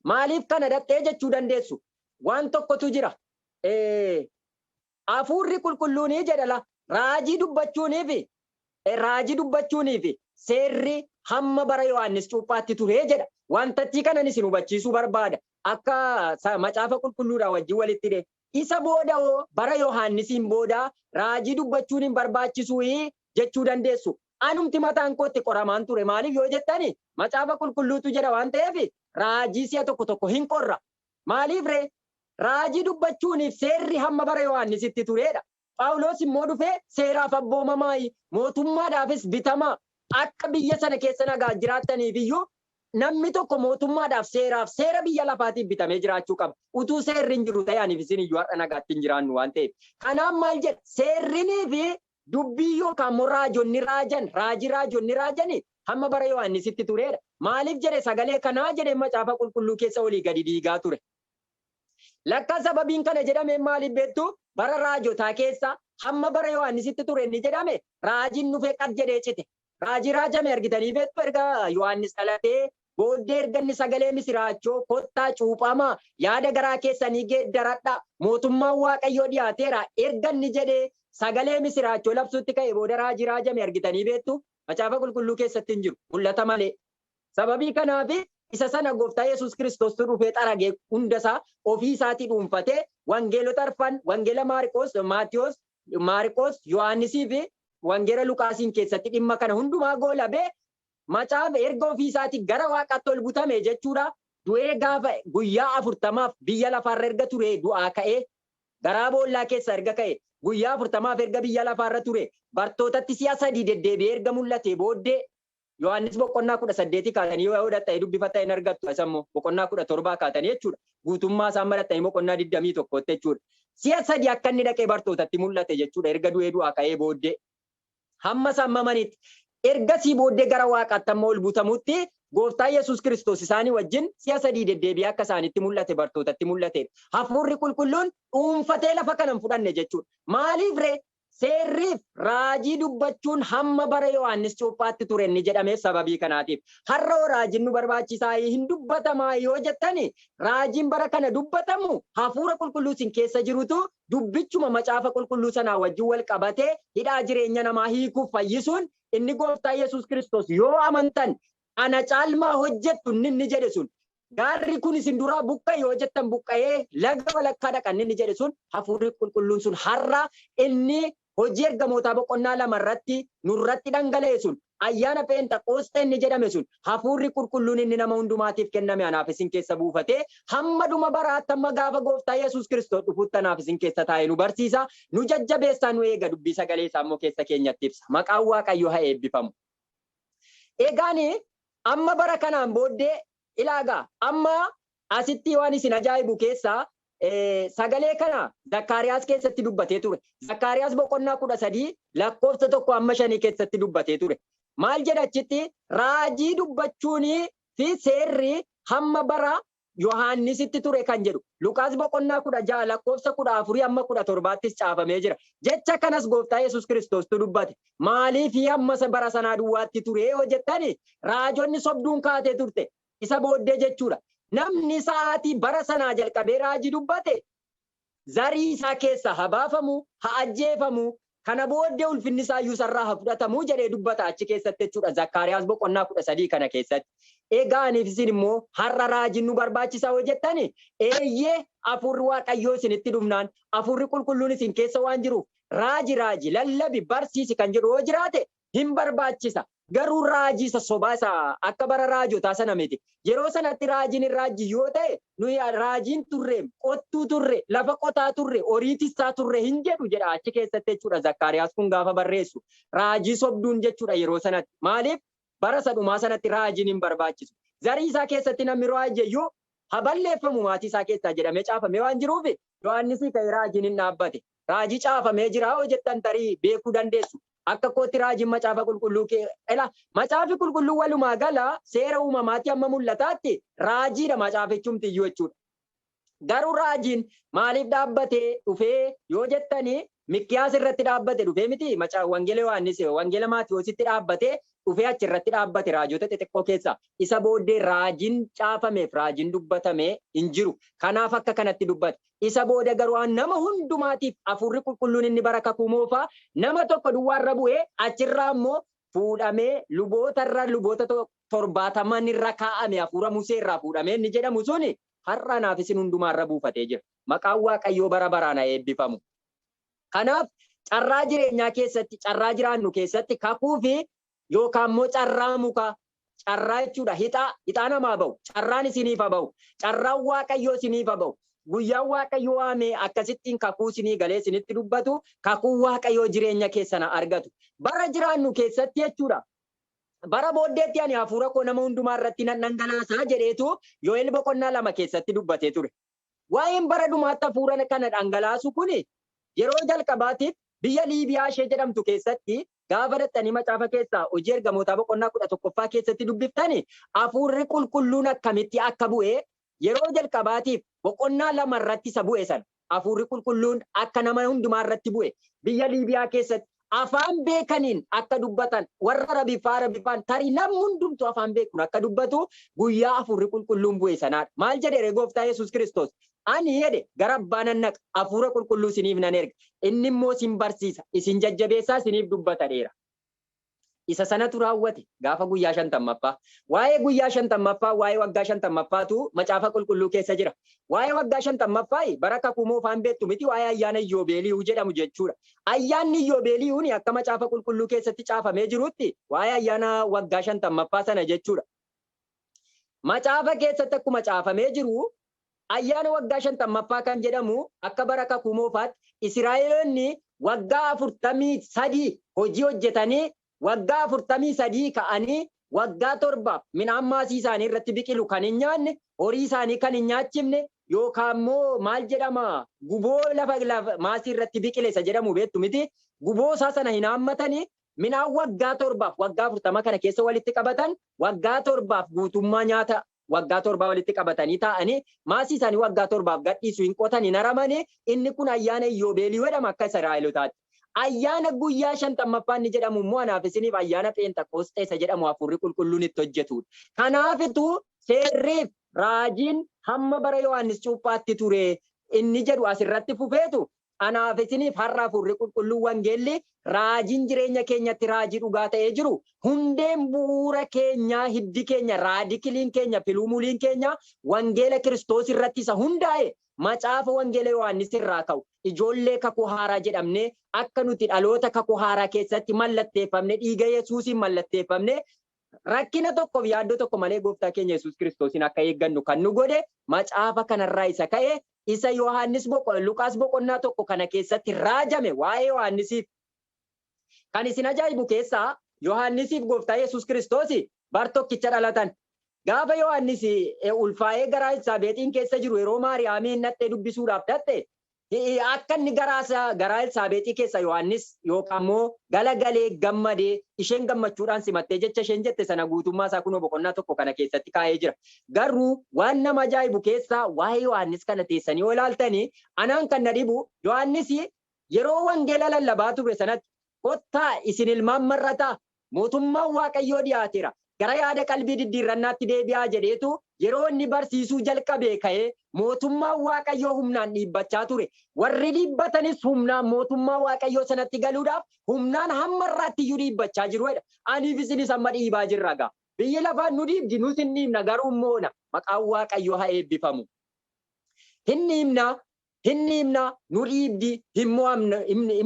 Maaliif kana dhattee jechuu dandeessu? Waan tokkotu jira. Hafuurri qulqulluunii jedhala raajii dubbachuuniif seerri hamma bara Yohaannis cuuphaatti ture jedha. Wantatti kanan isin hubachiisuu barbaada. Akka macaafa qulqulluudhaa wajjin walitti hidhee. Isa booda bara Yohaannisiin booda raajii dubbachuun hin barbaachisu jechuu dandeessu. Anumti mataan kootti qoramaan ture maaliif yoo jettani macaafa qulqulluutu jedha waan ta'eef raajii si'a tokko hin qorra. Maaliif ree? Raajii dubbachuuniif seerri hamma bara Yohaannisitti turedha. Phaawulos immoo dhufee seeraaf abboomamaa mootummaadhaafis bitamaa akka biyya sana keessa nagaa jiraataniif iyyuu namni tokko mootummaadhaaf seera biyya lafaatiif bitamee jiraachuu qaba. Utuu seerri hin jiru ta'aniif isin iyyuu har'a nagaatti hin jiraannu waan ta'eef. Kanaaf maal jedha seerrinii fi dubbii yookaan immoo raajonni raajani hamma bara Yohaannisitti turedha. Maaliif jedhe sagalee kanaa jedhe macaafa qulqulluu keessa olii gadi diigaa ture. Lakka sababiin kana jedhame maaliif beektu bara raajotaa keessa hamma bara Yohaannisitti ture inni jedhame raajiin dhufee qad jedhee cite. Raajii raajame argitanii beektu erga Yohaannis dhalatee booddee erga inni sagalee misiraachoo kottaa cuuphamaa yaada garaa keessanii geeddaradhaa mootummaan Waaqayyoo dhiyaateera erga inni jedhee sagalee misiraachoo labsuutti ka'e booda raajii raajame argitanii beektu macaafa qulqulluu keessatti hin jiru mul'ata malee. Sababii kanaaf isa sana gooftaa Yesuus Kiristoos dhufee xaragee hundasaa ofii isaatii dhuunfatee wangeelota arfan wangeela Maariqoos, Yohaannisii fi wangeela Luqaasiin keessatti dhimma kana hundumaa goolabee macaafa erga ofii isaatii gara Waaqaatti ol butame jechuudha. Du'ee gaafa guyyaa 40 biyya lafaarra erga ture du'aa ka'ee garaa boollaa keessa erga ka'e guyyaa 40 erga biyya lafaarra ture bartootatti si'a 3 deddeebi'ee erga mul'ate booddee Yohaannis boqonnaa 18 kaatanii yoo dhattanii dubbifatta hin argattu asammoo boqonnaa 17 kaatanii jechuudha. Guutummaa isaan marattanii boqonnaa 21 jechuudha. Si'a 3 akka inni dhaqee bartootatti mul'ate jechuudha erga du'ee du'aa ka'ee booddee. Hamma sammamanitti ergasii booddee gara Waaqaatti amma ol butamutti gooftaa Yesuus Kiristoos isaanii wajjin si'a 3 deddeebi'ee akka isaanitti mul'ate bartootatti mul'ate. Hafuurri qulqulluun dhuunfatee lafa kana hin fudhanne jechuudha. Maaliif ree? Seerriif raajii dubbachuun hamma bara Yohaannis cuuphaatti ture inni jedhameef sababii kanaatiif. Har'a raajiin nu barbaachisaa hin dubbatamaa yoo jettani raajiin bara kana dubbatamu hafuura qulqulluu sin keessa jirutu dubbichuma macaafa qulqulluu sanaa wajjin wal qabatee hidhaa jireenya namaa hiikuuf fayyisuun inni gooftaa Yesuus Kiristoos yoo amantan ana caalmaa hojjettu inni jedhe sun. Gaarri kun isin duraa buqqa'e yoo jettan buqqa'ee laga walakkaa dhaqan inni jedhe sun hafuurri qulqulluun sun har'a inni hojii ergamootaa boqonnaa 2 irratti nurratti dhangala'e sun ayyaana Pheenxaqoosxee inni jedhame sun hafuurri qulqulluun inni nama hundumaatiif kenname anaaf isin keessa buufatee hamma dhuma baraatti hamma gaafa gooftaa Yesuus Kiristoos dhufutti anaaf isin keessa taa'ee nu barsiisa nu jajjabeessaa nu eega dubbii sagalee isaa immoo keessa keenyatti ibsa maqaan Waaqayyoo haa eebbifamu. Egaani amma bara kanaan booddee ilaagaa amma asitti waan isin ajaa'ibu keessaa sagalee kana Zakkaariyaas keessatti dubbatee ture. Zakkaariyaas boqonnaa 13 lakkoofsa 1-5 keessatti dubbatee ture. Maal jedha achitti raajii dubbachuunii fi seerri hamma bara Yohaannisitti ture kan jedhu. Luqaas boqonnaa 16 lakkoofsa 14-17 caafamee jira. Jecha kanas gooftaa Yesuus Kiristoostu dubbate. Maaliif hamma bara sanaa duwwaatti ture yoo jettani raajonni sobduun kaatee turte. Isa booddee jechuudha. Namni sa'aatii bara sanaa jalqabee raajii dubbate zarii isaa keessa habaafamu haa ajjeefamu kana booddee ulfinni isaa iyyuu sarraa haa fudhatamu jedhee dubbata achi keessatti jechuudha. Zakkaariyaas boqonnaa 13 kana keessatti. Egaaniif isin immoo har'a raajiin nu barbaachisaa yoo jettani eeyyee hafuurri Waaqayyoo isinitti dhufnaan hafuurri qulqulluun isin keessa waan jiruuf raaji lallabi barsiisi kan jedhu yoo jiraate hin barbaachisa. Garuu raajii sobaa isaa akka bara raajotaa sana miti. Yeroo sanatti raajiin raajii yoo ta'e nuyi raajiin turre qottuu turre lafa qotaa turre horii tissaa turre hin jedhu jedha achi keessatti jechuudha. Zakkaariyaas kun gaafa barreessu raajii sobduun jechuudha yeroo sanatti. Maaliif bara sadhumaa sanatti raajiin hin barbaachisu. Zarii isaa keessatti namni raajiyyuu haballeeffamu maatii isaa keessaa jedhamee caafamee waan jiruuf Yohaannisii ka'ee raajiin hin dhaabbate. Raajii caafamee jira yoo jettan tarii beekuu dandeessu. Akka kootti raajiin macaafa qulqulluu macaafi qulqulluu walumaa gala seera uumamaatti amma mul'ataatti raajiidha macaafichumti iyyuu jechuudha. Garuu raajiin maaliif dhaabbatee dhufee yoo jettani Mikiyaas irratti dhaabbate dhufee miti wangeela Yohaannis wangeela Maatiyoositti dhaabbatee dhufee achi irratti dhaabbate raajota xixiqqoo keessa isa booddee raajiin caafameef raajiin dubbatamee hin jiru. Kanaaf akka kanatti dubbate. Isa booda garuu nama hundumaatiif hafuurri qulqulluun inni bara kakuu moofaa nama tokko duwwaarra bu'ee achirraa immoo fuudhamee luboota 70 irra kaa'ame hafuura Musee irraa fuudhamee inni jedhamu suni har'a naaf isin hundumaarra buufatee jira. Maqaan Waaqayyoo bara baraan haa eebbifamu. Kanaaf carraa jireenyaa keessatti carraa jiraannu keessatti kakuu fi yookaan immoo carraa muka carraa jechuudha hixaa namaa bahu carraan isiniif haa bahu carraan Waaqayyoo isiniif haa bahu guyyaan Waaqayyoo waamee akkasittiin kakuu isinii galee isinitti dubbatu kakuu Waaqayyoo jireenya keessan argatu bara jiraannu keessatti jechuudha. Bara booddeetti ani hafuura koo nama hundumaa irratti nan dhangalaasaa jedheetu Yo'eel boqonnaa 2 keessatti dubbatee ture. Waa'een bara dhumaatti hafuura kana dhangalaasu kuni yeroo jalqabaatiif biyya Liibiyaa ishee jedhamtu keessatti gaafa dhattanii macaafa keessaa hojii ergamootaa boqonnaa 11ffaa keessatti dubbiftani hafuurri qulqulluun akkamitti akka bu'e yeroo jalqabaatiif boqonnaa 2 irratti isa bu'e sana hafuurri qulqulluun akka nama hundumaa irratti bu'e biyya Liibiyaa keessatti afaan beekaniin akka dubbatan warra Arabiffaan tarii namni hundumtu afaan beekuun akka dubbatu guyyaa hafuurri qulqulluun bu'e sanaadha. Maal jedhe gooftaa Yesuus Kiristoos ani jedhe gara abbaa nan naqa hafuura qulqulluu isiniif nan erga inni immoo isin barsiisa isin jajjabeessaa isiniif dubbataadheera. Isa sanatu raawwate gaafa guyyaa 50ffaa. Waa'ee guyyaa 50ffaa waa'ee waggaa 50ffaatu macaafa qulqulluu keessa jira. Waa'ee waggaa 50ffaa bara kakuu moofaan beektu miti waa'ee ayyaana Iyyoobeeliyuu jedhamu jechuudha. Ayyaanni Iyyoobeeliyuun akka macaafa qulqulluu keessatti caafamee jirutti waa'ee ayyaana waggaa 50ffaa sana jechuudha. Macaafa keessatti akkuma caafamee jiru ayyaana waggaa 50ffaa kan jedhamu akka bara kakuu moofaatti Israa'eloonni waggaa 43 hojii hojjetanii waggaa 43 ka'anii waggaa 7 midhaan maasii isaanii irratti biqilu kan hin nyaanne horii isaanii kan hin nyaachifne yookaan immoo maal jedhama guboo lafa maasii irratti biqile isa jedhamu beektu miti guboo isaa sana hin haammatanii midhaan waggaa 7 waggaa 40 kana keessa walitti qabatan waggaa 7 guutummaa nyaata waggaa 7 walitti qabatanii taa'anii maasii isaanii waggaa 7 gadhiisu hin qotan hin haramanii inni kun ayyaana Iyyoobeeliyuu jedhama akka Israa'elotaatti. Ayyaana guyyaa 50ffaa inni jedhamu immoo anaaf isiniif ayyaana Pheenxaqoosxee isa jedhamu hafuurri qulqulluun itti hojjetudha. Kanaafitu seerriif raajiin hamma bara Yohaannis Cuuphaatti ture inni jedhu asirratti fufeetu anaaf isiniif har'a hafuurri qulqulluun wangeelli raajiin jireenya keenyatti raajii dhugaa ta'ee jiru hundeen bu'uura keenyaa hiddi keenya raadikiliin keenya filuumuliin keenya wangeela Kiristoos irratti isa hundaa'e macaafa wangeela Yohaannis irraa ka'u ijoollee kakuu haaraa jedhamne akka nuti dhaloota kakuu haaraa keessatti mallatteeffamne dhiiga Yesuusiin mallatteeffamne rakkina tokkoof yaaddoo tokko malee gooftaa keenya Yesuus Kiristoosiin akka eeggannu kan nu godhe macaafa kanarraa isa ka'e isa Yohaannis Luqaas boqonnaa tokko kana keessatti raajame waa'ee Yohaannisiif kan isin ajaa'ibu keessaa Yohaannisiif gooftaa Yesuus Kiristoosi bar tokkicha dhalatan. Gaafa Yohaannis ulfaa'ee garaa Elsaabeexiin keessa jiru yeroo Maariyaamiin nattee dubbisuudhaaf dhatte akka inni garaa Elsaabeexii keessa Yohaannis yookaan immoo galagalee gammadee isheen gammachuudhaan simattee jecha isheen jette sana guutummaa isaa kunoo boqonnaa tokko kana keessatti kaa'ee jira. Garuu waan nama ajaa'ibu keessaa waa'ee Yohaannis kana teessanii yoo ilaaltanii anaan kan na dhibu Yohaannis yeroo wangeela lallabaa ture sanatti kottaa isin ilmaan marrataa mootummaan Waaqayyoo dhiyaateera. Gara yaada qalbii diddiirrannaatti deebi'aa jedheetu yeroo inni barsiisuu jalqabee ka'ee mootummaan Waaqayyoo humnaan dhiibbachaa ture. Warri dhiibbatanis humnaan mootummaa Waaqayyoo sanatti galuudhaaf humnaan hamma irraatti iyyuu dhiibbachaa jiru. Aniif isinis amma dhiibaa jirra gaa. Biyyi lafaan nu dhiibdi nus hin dhiibna garuu immoona maqaan Waaqayyoo haa eebbifamu. Hin dhiibna nu dhiibdi hin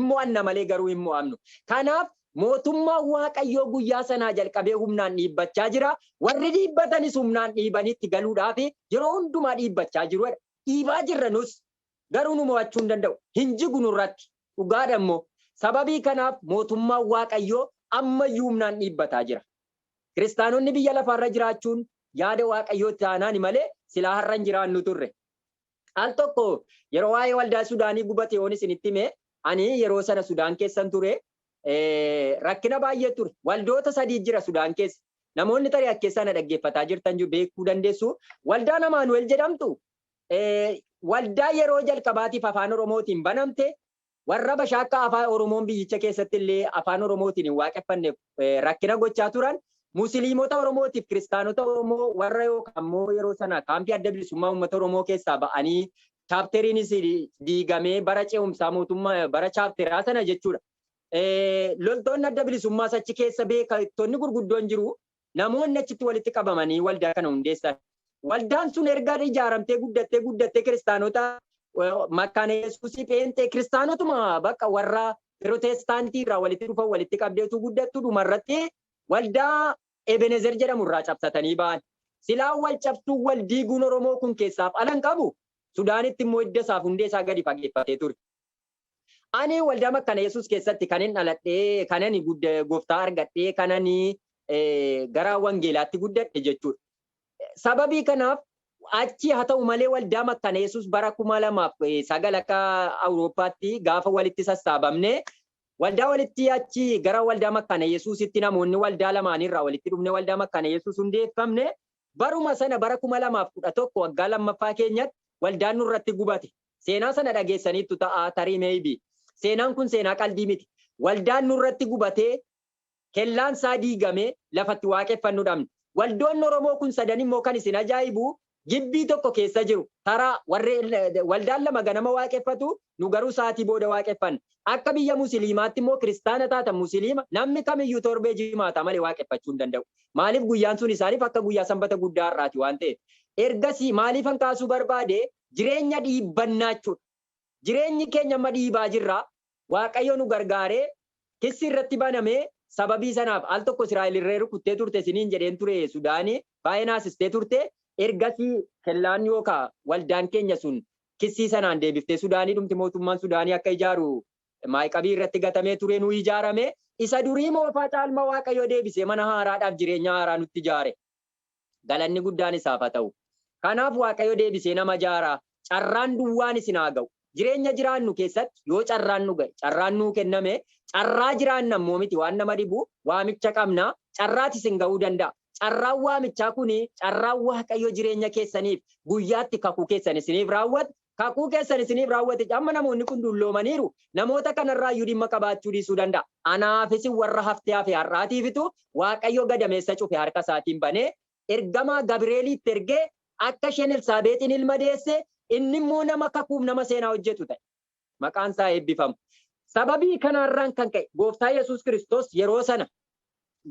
mo'anna malee garuu hin mo'amnu. Kanaaf mootummaa Waaqayyoo guyyaa sanaa jalqabee humnaan dhiibbachaa jira. Warri dhiibbatanis humnaan dhiibanitti galuudhaaf yeroo hundumaa dhiibbachaa jiru. Dhiibaa jirra nus garuu nu mo'achuu hin danda'u. Hin jigu nurratti dhugaadha immoo. Sababii kanaaf mootummaa Waaqayyoo ammayyuu humnaan dhiibbataa jira. Kiristaanonni biyya lafaarra jiraachuun yaada Waaqayyoo taanaan malee silaa har'a hin jiraannu turre. Al tokko yeroo waa'ee waldaa Sudaanii gubate yoon isinitti hime ani yeroo sana Sudaan keessan ture. Rakkina baay'ee ture. Waldoota sadii jira Sudaan keessa. Namoonni tarii keessaa na dhaggeeffataa jirtan beekuu dandeessu. Waldaan Amaanu'el jedhamtu waldaa yeroo jalqabaatiif afaan Oromootiin banamte warra bashaakka afaan Oromoon biyyicha keessatti illee afaan Oromootiin hin waaqeffanne rakkina gochaa turan Musliimota Oromootiif Kiristaanota Oromoo warra yookaan immoo yeroo sana kaampii adda bilisummaa uummata Oromoo keessaa ba'anii chaapteriinis diigamee bara ce'umsaa mootummaa bara chaapteraa sana jechuudha. Loltoonni adda bilisummaa achi keessa beekamtoonni gurguddoon jiru. Namoonni achitti walitti qabamanii waldaa kana hundeessan. Waldaan sun erga ijaaramtee guddattee kiristaanota makkaana Yesuusii Pheenxee kiristaanotuma bakka warra Pirotestaantii irraa walitti dhufan walitti qabdeetu guddattu dhumarratti waldaa Ebenezer jedhamu irraa cabsatanii ba'an. Silaa wal cabsuu wal diiguun Oromoo kun keessaaf alan qabu. Sudaanitti immoo idda isaaf hundee isaa gadi fageeffatee ture. Ani waldaa makkaana Yesuus keessatti kanin dhaladhee kanani gooftaa argadhee kanani gara wangeelaatti guddadhe jechuudha. Sababii kanaaf achi haa ta'u malee waldaa makkaana Yesuus bara 2009 akka Awurooppaatti gaafa walitti sassaabamne waldaa walitti achi gara waldaa makkaana Yesuusitti namoonni waldaa lamaanirraa walitti dhufne waldaa makkaana Yesuus hundeeffamne baruma sana bara 2011 waggaa lammaffaa keenyatti waldaan nurratti gubate. Seenaa sana dhageessaniittu ta'a tarii meebii. Seenaan kun seenaa qalbii miti. Waldaan nurratti gubatee kellaan isaa diigamee lafatti waaqeffannu dhabne. Waldoonni Oromoo kun sadan immoo kan isin ajaa'ibu gibbii tokko keessa jiru. Taraa waldaan lama ganama waaqeffatu nu garuu sa'aatii booda waaqeffanna. Akka biyya Musliimaatti immoo kiristaana taatan Musliima namni kamiyyuu torbee jimaata malee waaqeffachuu hin danda'u. Maaliif guyyaan sun isaaniif akka guyyaa sanbata guddaa har'aati waan ta'eef. Ergasii maaliif an kaasuu barbaade jireenya dhiibbannaa jechuudha. Jireenyi keenya amma dhiibaa jirra. Waaqayyo nu gargaaree kissi irratti banamee sababii sanaaf al tokko Israa'el irree rukuttee turte isiniin jedheen ture Sudaanii baay'ee naasistee turte. Ergasii kellaan yookaan waldaan keenya sun kissii sanaan deebiftee Sudaanii dhumti mootummaan Sudaanii akka ijaaru maayiqabii irratti gatamee ture nu ijaarame. Isa durii moofaa caalma Waaqayyo deebisee mana haaraadhaaf jireenya haaraa nutti ijaare. Galanni guddaan isaaf haa ta'u. Kanaaf Waaqayyo deebisee nama ijaaraa. Carraan duwwaan isin haa ga'u. Jireenya jiraannu keessatti yoo carraan nu ga'e carraan nuu kenname carraa jiraanna immoo miti waan nama dhibu waamicha qabna carraati isin ga'uu danda'a. Carraan waamichaa kuni carraan Waaqayyo jireenya keessaniif guyyaatti kakuu keessan isiniif raawwate kakuu keessan isiniif raawwate amma namoonni kun dulloomaniiru namoota kanarraa iyyuu dhimma qabaachuu dhiisuu danda'a. Anaafis warra haftee hafe har'aatiifitu Waaqayyo gadameessa cufe harka isaatiin banee ergamaa Gabireeliitti ergee akka isheen Elsaabeexin ilma deesse inni immoo nama kakuuf nama seenaa hojjetu ta'e. Maqaan isaa eebbifamu. Sababii kanarraan kan ka'e gooftaa Yesuus Kiristoos yeroo sana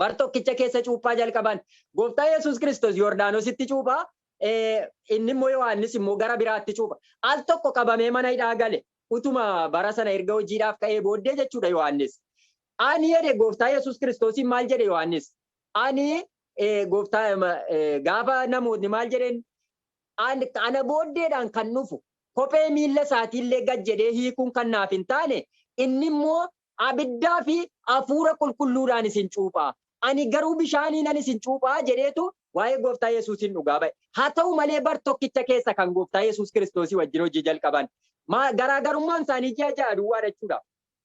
bar tokkicha keessa cuuphaa jalqaban. Gooftaa Yesuus Kiristoos Yordaanositti cuuphaa inni immoo Yohaannis immoo gara biraatti cuupha. Al tokko qabamee mana hidhaa gale utuma bara sana erga hojiidhaaf ka'ee booddee jechuudha Yohaannis. Ani jedhe gooftaa Yesuus Kiristoosiin maal jedhe Yohaannis? Ani gooftaa gaafa namoonni maal jedheen ana booddeedhaan kan dhufu kophee miilla isaatiillee gad jedhee hiikuun kan naaf hin taane inni immoo abiddaa fi hafuura qulqulluudhaan isin cuuphaa. Ani garuu bishaaniin isin cuuphaa jedheetu waa'ee gooftaa Yesuusiin dhugaa ba'e. Haa ta'u malee bar tokkicha keessa kan gooftaa Yesuus Kiristoosii wajjin hojii jalqaban. Garaagarummaan isaanii ja'a duwwaa jechuudha.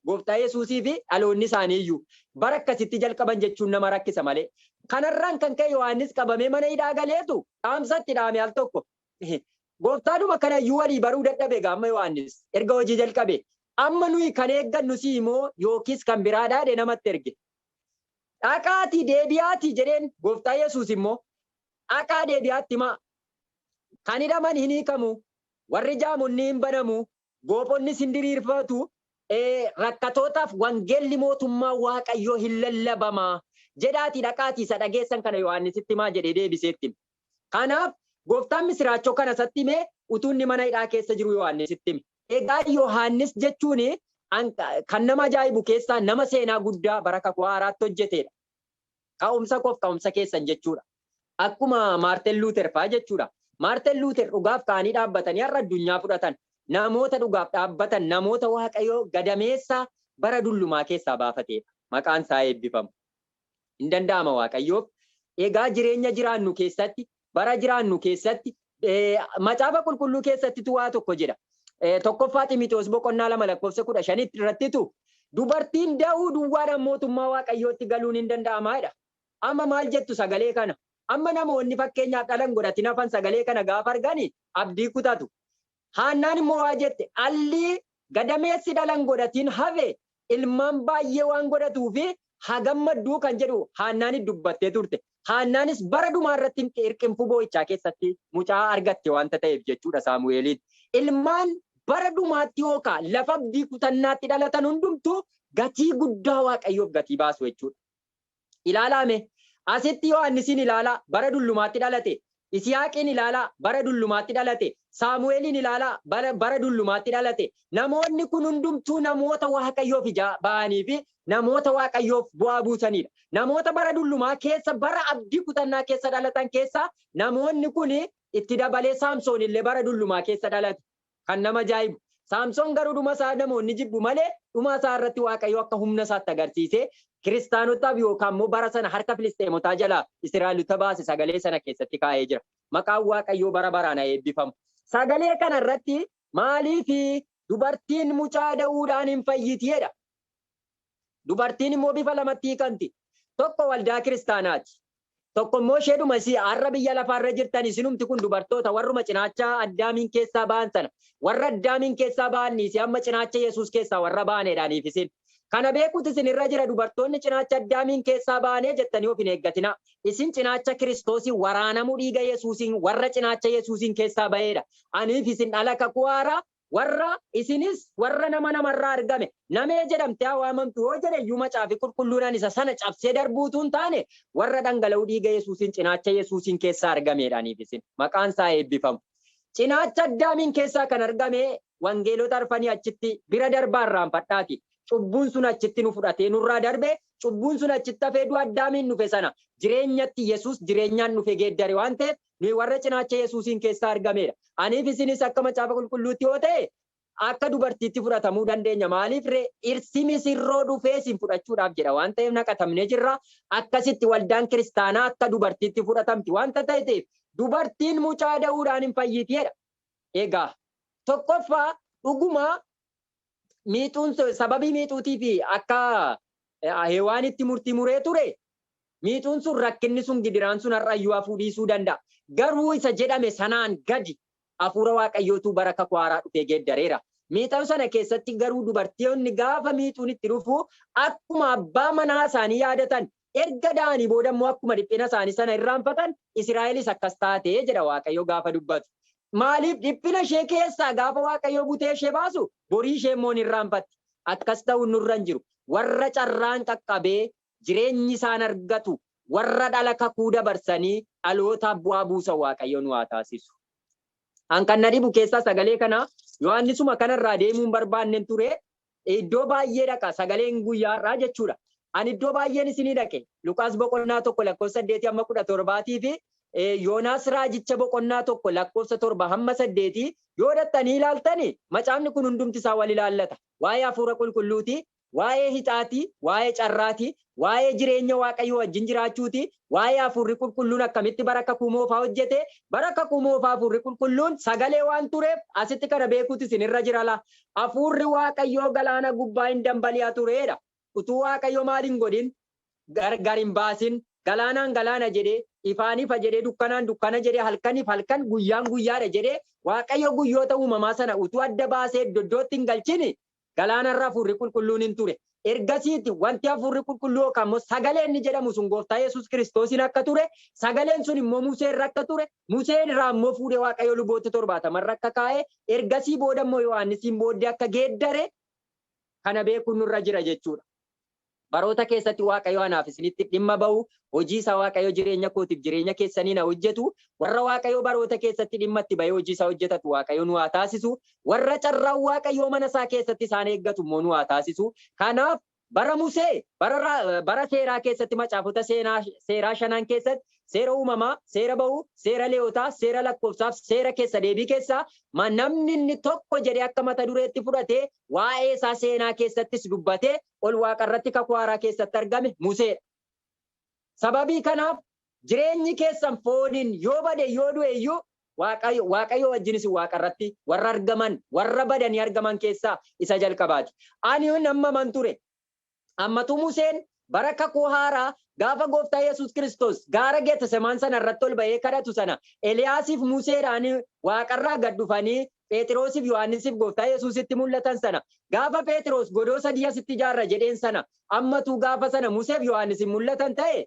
Gooftaa Yesuusii fi dhaloonni isaanii iyyuu bara akkasitti jalqaban jechuun nama rakkisa malee. Kanarraan kan ka'e Yohaannis qabamee mana hidhaa galeetu dhaamsatti dhaame al tokko. Gooftaadhuma kana iyyuu walii baruu dadhabe gaamma Yohaannis erga hojii jalqabe. Amma nuyi kan eeggannu si immoo yookiis kan biraa dhaade namatti erge. Dhaqaatii deebi'aatii jedheen gooftaa Yesuus immoo dhaqaa deebi'aatti himaa. Kan hidhaman hin hiikamu, warri jaamonni hin banamu, goophonnis hin diriirfatu, rakkatootaaf wangeelli mootummaa Waaqayyoo hin lallabama. Jedhaatii dhaqaatii isa dhageessan kana Yohaannisitti himaa jedhee deebiseetti. Kanaaf gooftaan misiraachoo kana isatti himee utuu inni mana hidhaa keessa jiru Yohaannisitti hime. Egaa Yohaannis jechuun kan nama ajaa'ibu keessaa nama seenaa guddaa bara kakuu haaraatti hojjetedha. Ka'umsa koof ka'umsa keessan jechuudha. Akkuma Maartin Luuter fa'aa jechuudha. Maartin Luuter dhugaaf ka'anii dhaabbatanii har'a addunyaa fudhatan. Namoota dhugaaf dhaabbatan, namoota Waaqayyoo gadameessa bara dullumaa keessaa baafatedha. Maqaan isaa eebbifamu. Hin danda'ama Waaqayyoof. Egaa jireenya jiraannu keessatti, bara jiraannu keessatti, macaafa qulqulluu keessatti waa tokko jedha. Tokkoffaa Xiimotewos boqonnaa 2:15 irrattitu dubartiin da'uu duwwaadhaan mootummaa Waaqayyootti galuun hin danda'amaadha. Amma maal jettu sagalee kana? Amma namoonni fakkeenyaaf dhalan godhatin hafan sagalee kana gaafa argani abdii kutatu. Haannaan immoo waa jette alli gadameessi dhalan godhatin hafe ilmaan baay'ee waan godhatuufi hagammadduu kan jedhu Haannaan dubbattee turte. Haannaanis bara dhumaa irratti hirqinfuu boo'ichaa keessatti mucaa argatte wanta ta'eef jechuudha Saamu'eeliin. Ilmaan bara dhumaatti yookaan lafa abdii kutannaatti dhalatan hundumtuu gatii guddaa Waaqayyoof gatii baasu jechuudha. Ilaalaame asitti Yohaannisiin ilaalaa bara dullumaatti dhalate. Isiyaaqiin ilaalaa bara dullumaatti dhalate. Saamu'eeliin ilaalaa bara dullumaatti dhalate. Namoonni kun hundumtuu namoota Waaqayyoof ijaa ba'anii fi namoota Waaqayyoof bu'aa buusanidha. Namoota bara dullumaa keessa bara abdii kutannaa keessa dhalatan keessa namoonni kun itti dabalee Saamsoon illee bara dullumaa keessa dhalate. Kan nama ajaa'ibu. Saamsoon garuu dhuma isaa namoonni jibbu malee dhuma isaa irratti Waaqayyo akka humna isaatti agarsiisee kiristaanotaaf yookaan immoo bara sana harka Filisteemotaa jalaa Israa'eloota baase sagalee sana keessatti kaa'ee jira. Maqaan Waaqayyoo bara baraan eebbifamu. Sagalee kana irratti maaliif dubartiin mucaa da'uudhaan hin fayyitiidha? Dubartiin immoo bifa lamatti hiikamti. Tokko waldaa kiristaanaati. Tokko immoo isheedhuma isii har'a biyya lafaarra jirtan isinumti kun dubartoota warruma cinaachaa Addaamiin keessaa ba'an sana. Warra Addaamiin keessaa ba'aniisi amma cinaacha Yesuus keessaa warra ba'aneedhaaniif isin. Kana beekuutu isin irra jira dubartoonni cinaacha Addaamiin keessaa ba'anee jettanii of hin eeggatina. Isin cinaacha Kiristoosiin waraanamuu dhiiga Yesuusiin warra cinaacha Yesuusiin keessaa ba'eedha. Aniif isin dhala kakuu haaraa warra isinis warra namarraa argame namee jedhamtee waamamtu yoo jedhe iyyuu macaafi qulqulluudhaan isa sana cabsee darbuutu hin taane warra dhangala'uu dhiiga Yesuusiin cinaacha Yesuusiin keessaa argameedhaaniif isin maqaan isaa eebbifamu. Cinaacha Addaamiin keessaa kan argame wangeelota arfanii achitti bira darbaa irraanfadhaati. Cubbuun sun achitti nu fudhatee nurraa darbe cubbuun sun achitti hafee du'a Addaamiin dhufe sana jireenyatti Yesuus jireenyaan dhufe geeddare waan ta'eef nuyi warra cinaacha Yesuusiin keessaa argameedha. Aniif isinis akka macaafa qulqulluutti yoo ta'e akka dubartiitti fudhatamuu dandeenya. Maaliif dhirsi misirroo dhufee isin fudhachuudhaaf jedha waan ta'eef naqatamnee jirra. Akkasitti waldaan kiristaanaa akka dubartiitti fudhatamti wanta ta'eef dubartiin mucaa da'uudhaan hin fayyitiidha. Egaa tokkoffaa dhugumaa miixuun sababii miixuutii fi akka hewaanitti murtii muree ture miixuun sun rakkinni sun gidiraan sun har'ayyuu hafuu dhiisuu danda'a. Garuu isa jedhame sanaan gadi hafuura Waaqayyootu bara kakuu haaraa dhufee geeddareera. Miixuu sana keessatti garuu dubartoonni gaafa miixuun itti dhufu akkuma abbaa manaa isaanii yaadatan erga da'anii booda immoo akkuma dhiphina isaanii sana irraanfatan Israa'elis akkas taatee jedha Waaqayyo gaafa dubbatu. Maaliif dhiphina ishee keessaa gaafa Waaqayyo butee ishee baasu borii ishee immoo irraanfatti. Akkas ta'uun nurra hin jiru. Warra carraan qaqqabee jireenyi isaan argatu warra dhala kakuu dabarsanii dhaloota bu'aa buusa Waaqayyo nu haa taasisu. An kan na dhibu keessaa sagalee kana Yohaannisuma kanarraa deemuun barbaanne ture iddoo baay'ee dhaqa sagaleen guyyaarraa jechuudha. Ani iddoo baay'een isinii dhaqe Luqaas boqonnaa 1 lakkoofsa 8 hamma 17 fi Yoonaas raajicha boqonnaa 1 lakkoofsa 7 hamma 8 yoo dhattanii ilaaltani macaafni kun hundumti isaa wal ilaallata. Waa'ee hafuura qulqulluuti, waa'ee hixaati, waa'ee carraati, waa'ee jireenya Waaqayyoo wajjin jiraachuuti, waa'ee hafuurri qulqulluun akkamitti bara kakuu moofaa hojjete, bara kakuu moofaa hafuurri qulqulluun sagalee waan tureef asitti kana beekuuti isinirra jira la. Hafuurri Waaqayyoo galaana gubbaa hin dambali'a tureedha. Utuu Waaqayyo maal hin godhin gar hin baasin galaanaan galaana jedhee ifaan ifa jedhee dukkanaan dukkana jedhee halkaniif halkan guyyaan guyyaadha jedhee Waaqayyo guyyoota uumamaa sana utuu adda baasee iddootti hin galchini galaanarra hafuurri qulqulluun hin ture. Ergasiiti wanti hafuurri qulqulluu yookaan immoo sagaleen inni jedhamu sun gooftaa Yesuus Kiristoosiin akka ture sagaleen sun immoo Museerra akka ture Museen irraa immoo fuudhee Waaqayyo luboota 70 akka kaa'ee ergasii booda immoo Yohaannisiin booddee akka geeddare kana beekuun nurra jira jechuudha. Baroota keessatti Waaqayyo anaaf isinitti dhimma bahu hojii isaa Waaqayyo jireenya kootiif jireenya keessanii na hojjetu warra Waaqayyo baroota keessatti dhimma itti bahee hojii isaa hojjetatu Waaqayyo nu haa taasisu warra carraan Waaqayyo mana isaa keessatti isaan eeggatu immoo nu haa taasisu. Kanaaf bara Musee bara seeraa keessatti macaafota seeraa 5 keessatti seera uumamaa, seera bahuu, seera leewotaa, seera lakkoofsaaf, seera keessa deebii keessaa namni inni tokko jedhee akka mata dureetti fudhatee waa'ee isaa seenaa keessattis dubbatee ol waaqarratti kakuu haaraa keessatti argame Museedha. Sababii kanaaf jireenyi keessan fooniin yoo bade yoo du'e iyyuu Waaqayyo wajjinis waaqarratti warra argaman warra badanii argaman keessaa isa jalqabaati. Ani amma man ture ammatu Museen bara kakuu haaraa gaafa gooftaa Yesuus Kiristoos gaara Geetsemaan sana irratti ol ba'ee kadhatu sana Eliyaasiif Museedhaan waaqarraa gad dhufanii Phexrosiif Yohaannisiif gooftaa Yesuusitti mul'atan sana gaafa Phexros godoo 3 asitti ijaarra jedheen sana ammatu gaafa sana Museef Yohaannisiif mul'atan ta'e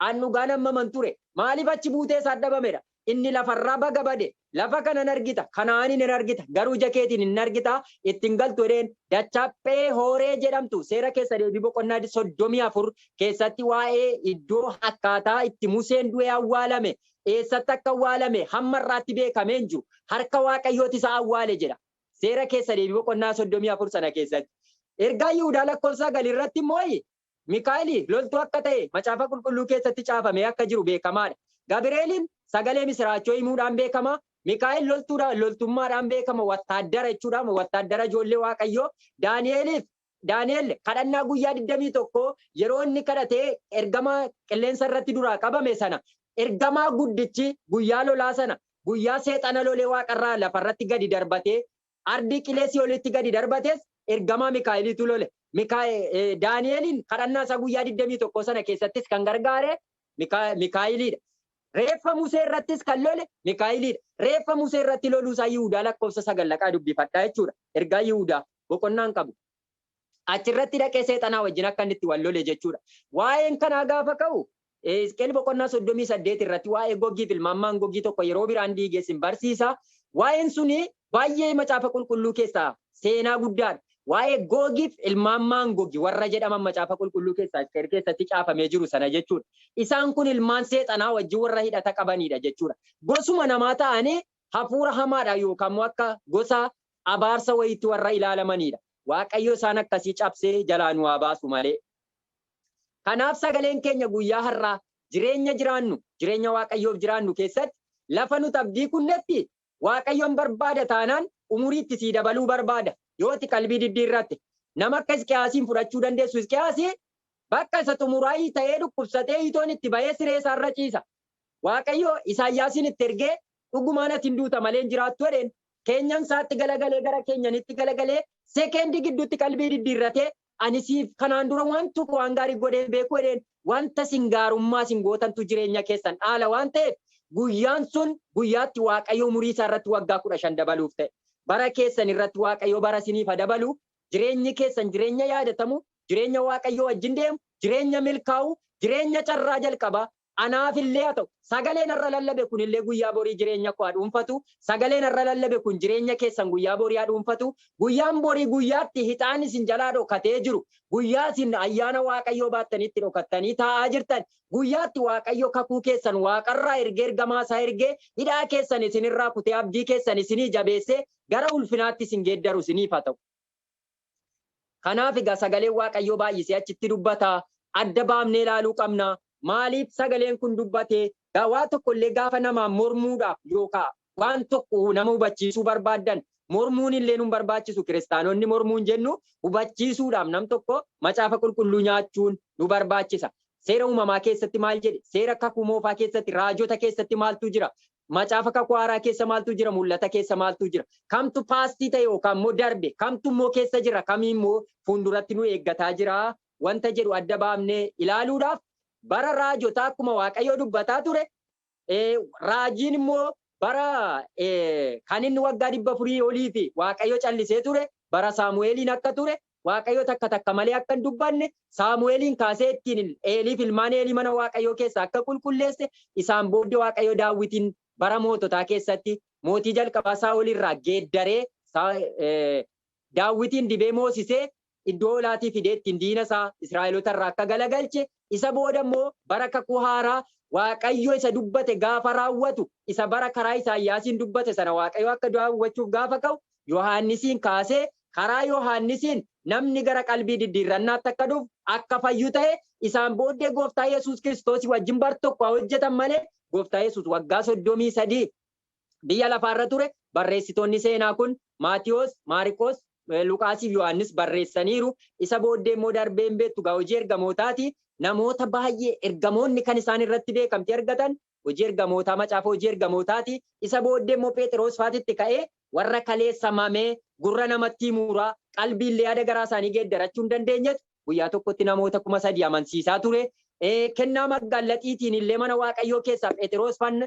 an dhugaan amma man ture maaliif achi buutee isaa dhabamedha. Inni lafarraa baga bade lafa kanan argita kanaanin hin argita garuu jakeetiin hin argita ittiin galtu edeen dachaphee hooree jedhamtu seera keessa deebii boqonnaa 34 keessatti waa'ee iddoo akkaataa itti Museen du'ee awwaalame eessatti akka awwaalame hamma irraatti beekameen jiru harka Waaqayyooti isaa awwaale jedha seera keessa deebii boqonnaa 34 sana keessatti. Ergaa Yihuudaa lakkoofsa galirratti immoo Mikaa'el loltuu akka ta'e macaafa qulqulluu keessatti caafamee akka jiru beekamaadha. Gabri'eeliin sagalee misiraachoo himuudhaan beekama. Mikaa'el loltummaadhaan beekama. Wattaaddara jechuudhaan wattaaddara ijoollee Waaqayyoo. Daani'el kadhannaa guyyaa 21 yeroo inni kadhatee ergama qilleensa irratti duraa qabame sana ergamaa guddichi guyyaa lolaa sana guyyaa seexana lolee waaqarraa lafarratti gadi darbatee ardii qileesii olitti gadi darbates ergamaa Mikaa'eliitu lole. Daani'eliin kadhannaa isaa guyyaa 21 sana keessattis kan gargaare Mikaa'eliidha. Reeffa Musee irrattis kan lole Mikaa'eliidha. Reeffa Musee irratti loluu isaa Yihuudaa lakkoofsa 9 dubbifadhaa jechuudha. Ergaa Yihuudaa boqonnaan qabu. Achirratti dhaqee seexanaa wajjin akka inni itti wal lole jechuudha. Waa'een kanaa gaafa ka'u Hisqeel boqonnaa 38 irratti waa'ee Googii fi ilmaammaan Googii tokko yeroo biraan diigeessin barsiisa. Waa'een suni baay'ee macaafa qulqulluu keessaa seenaa guddaadha. Waa'ee Googii fi ilmaammaan Googii warra jedhaman macaafa qulqulluu keessaa Hisqeel keessatti caafamee jiru sana jechuudha. Isaan kun ilmaan seexanaa wajjin warra hidhata qabanidha jechuudha. Gosuma namaa ta'anii hafuura hamaadha yookaan akka gosa abaarsa wayiitti warra ilaalamanidha. Waaqayyo isaan akkasii cabsee jalaa nu haa baasu malee. Kanaaf sagaleen keenya guyyaa har'aa jireenya jiraannu jireenya Waaqayyoof jiraannu keessatti lafa nuti abdii kunnetti Waaqayyoon barbaada taanaan umuriitti sii dabaluu barbaada. Yooti qalbii diddiirratti nama akka Hisqiyaasiin fudhachuu dandeessu Hisqiyaasii bakka isa xumuraayii ta'ee dhukkubsatee itoon itti bahee siree isaarra ciisa. Waaqayyo Isaayyaasiin itti ergee dhugumaan ati hin duuta malee hin jiraattu jedheen keenyan isaatti galagalee gara keenyanitti galagalee sekeendii gidduutti qalbii diddiirratee ani siif kanaan dura waan gaarii godhee beeku jedheen wanta singaarummaa singootantu jireenya keessan dhaala waan ta'eef guyyaan sun guyyaatti Waaqayyo umurii isaa irratti waggaa 15 dabaluuf ta'e. Bara keessan irratti Waaqayyo bara siniif dabalu jireenyi keessan jireenya yaadatamu jireenya Waaqayyo wajjin deemu jireenya milkaa'u jireenya carraa jalqaba anaaf illee haa ta'u sagaleen irra lallabe kun illee guyyaa borii jireenya koo dhuunfatu sagaleen irra lallabe kun jireenya keessan guyyaa borii dhuunfatu guyyaan borii guyyaatti hixaan isin jalaa dhokatee jiru guyyaa isin ayyaana waaqayyoo baattanitti dhokattanii taa'aa jirtan guyyaatti waaqayyo kakuu keessan waaqarraa ergamaa isaa ergee hidhaa keessan isinirraa kutee abdii keessan isinii jabeessee gara ulfinaatti isin geeddaru isiniif haa ta'u. Kanaaf egaa sagaleen waaqayyoo baay'isee achitti dubbata adda baafnee ilaaluu qabna. Maaliif sagaleen kun dubbate waa tokko illee gaafa namaan mormuudhaaf yookaan waan tokko nama hubachiisuu barbaadan mormuun illee nu barbaachisu kiristaanonni mormuun jennu hubachiisuudhaaf nam tokko macaafa qulqulluu nyaachuun nu barbaachisa. Seera uumamaa keessatti maal jedhe seera kakuu moofaa keessatti raajota keessatti maaltu jira macaafa kakuu haaraa keessa maaltu jira mul'ata keessa maaltu jira kamtu paastii ta'e yookaan immoo darbe kamtu immoo keessa jira kamiimmoo fuulduratti nu eeggataa jira wanta jedhu adda baafnee ilaaluudhaaf bara raajota akkuma waaqayyo dubbataa ture raajiin immoo bara kan inni waggaa 400 olii fi waaqayyo callisee ture bara saamu'eeliin akka ture waaqayyo takka malee akka hin dubbanne saamu'eeliin kaasee ittiin Eeliif ilmaan Eelii mana waaqayyo keessa akka qulqulleesse isaan booddee waaqayyo Daawitiin bara moototaa keessatti mootii jalqabaa Saa'ol irraa geeddaree Daawitiin dibee moosisee iddoo olaatii fidee ittiin diina isaa Israa'eloota irraa akka galagalche isa booda immoo bara kakuu haaraa waaqayyo isa dubbate gaafa raawwatu isa bara karaa Isaayyaasiin dubbate sana waaqayyo akka daawwachuuf gaafa ka'u Yohaannisiin kaasee karaa Yohaannisiin namni gara qalbii diddiirrannaatti akka dhufu akka fayyu ta'e isaan booddee gooftaa Yesuus Kiristoos wajjin bar tokko hojjetan malee gooftaa Yesuus waggaa 33 biyya lafaarra ture barreessitoonni seenaa kun Maatiyoos, Maarikoos, Luqaasiif Yohaannis barreessaniiru isa booddee immoo darbeen beektu gaa hojii ergamootaati namoota baay'ee ergamoonni kan isaan irratti beekamtii argatan hojii ergamootaa macaafa hojii ergamootaati isa booddee immoo Phexros faatitti ka'ee warra kaleessa mamee gurra namatti himuuraa qalbiillee yaada garaa isaanii geeddarachuu hin dandeenyetu guyyaa tokkotti namoota 3,000 amansiisaa ture kennaa magaallaxiitiin illee mana waaqayyoo keessaa Phexros fan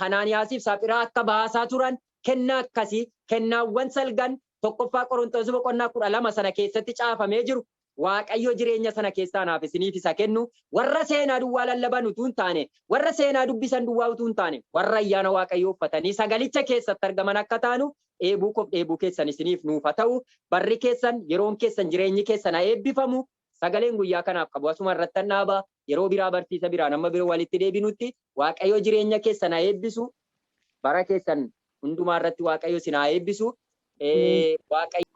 Hanaaniyaasiif Saafiraa akka baasaa turan kennaa akkasii kennaawwan salgan tokkoffaa Qorontos boqonnaa 12 sana keessatti caafamee jiru waaqayyo jireenya sana keessaa naaf isiniif isa kennu warra seenaa duwwaa lallaban utuu hin taane warra seenaa dubbisan duwwaa utuu hin taane warra ayyaana waaqayyoo uffatanii sagalicha keessatti argaman akka taanu eebuu keessan isiniif nuuf haa ta'u barri keessan yeroon keessan jireenyi keessan haa eebbifamu sagaleen guyyaa kanaaf qabu asuma irratti dhaaba yeroo biraa barsiisa biraa nama biroo walitti deebinutti waaqayyo jireenya keessan haa eebbisu bara keessan hundumaa irratti waaqayyo isin haa eebbisu waaqayyo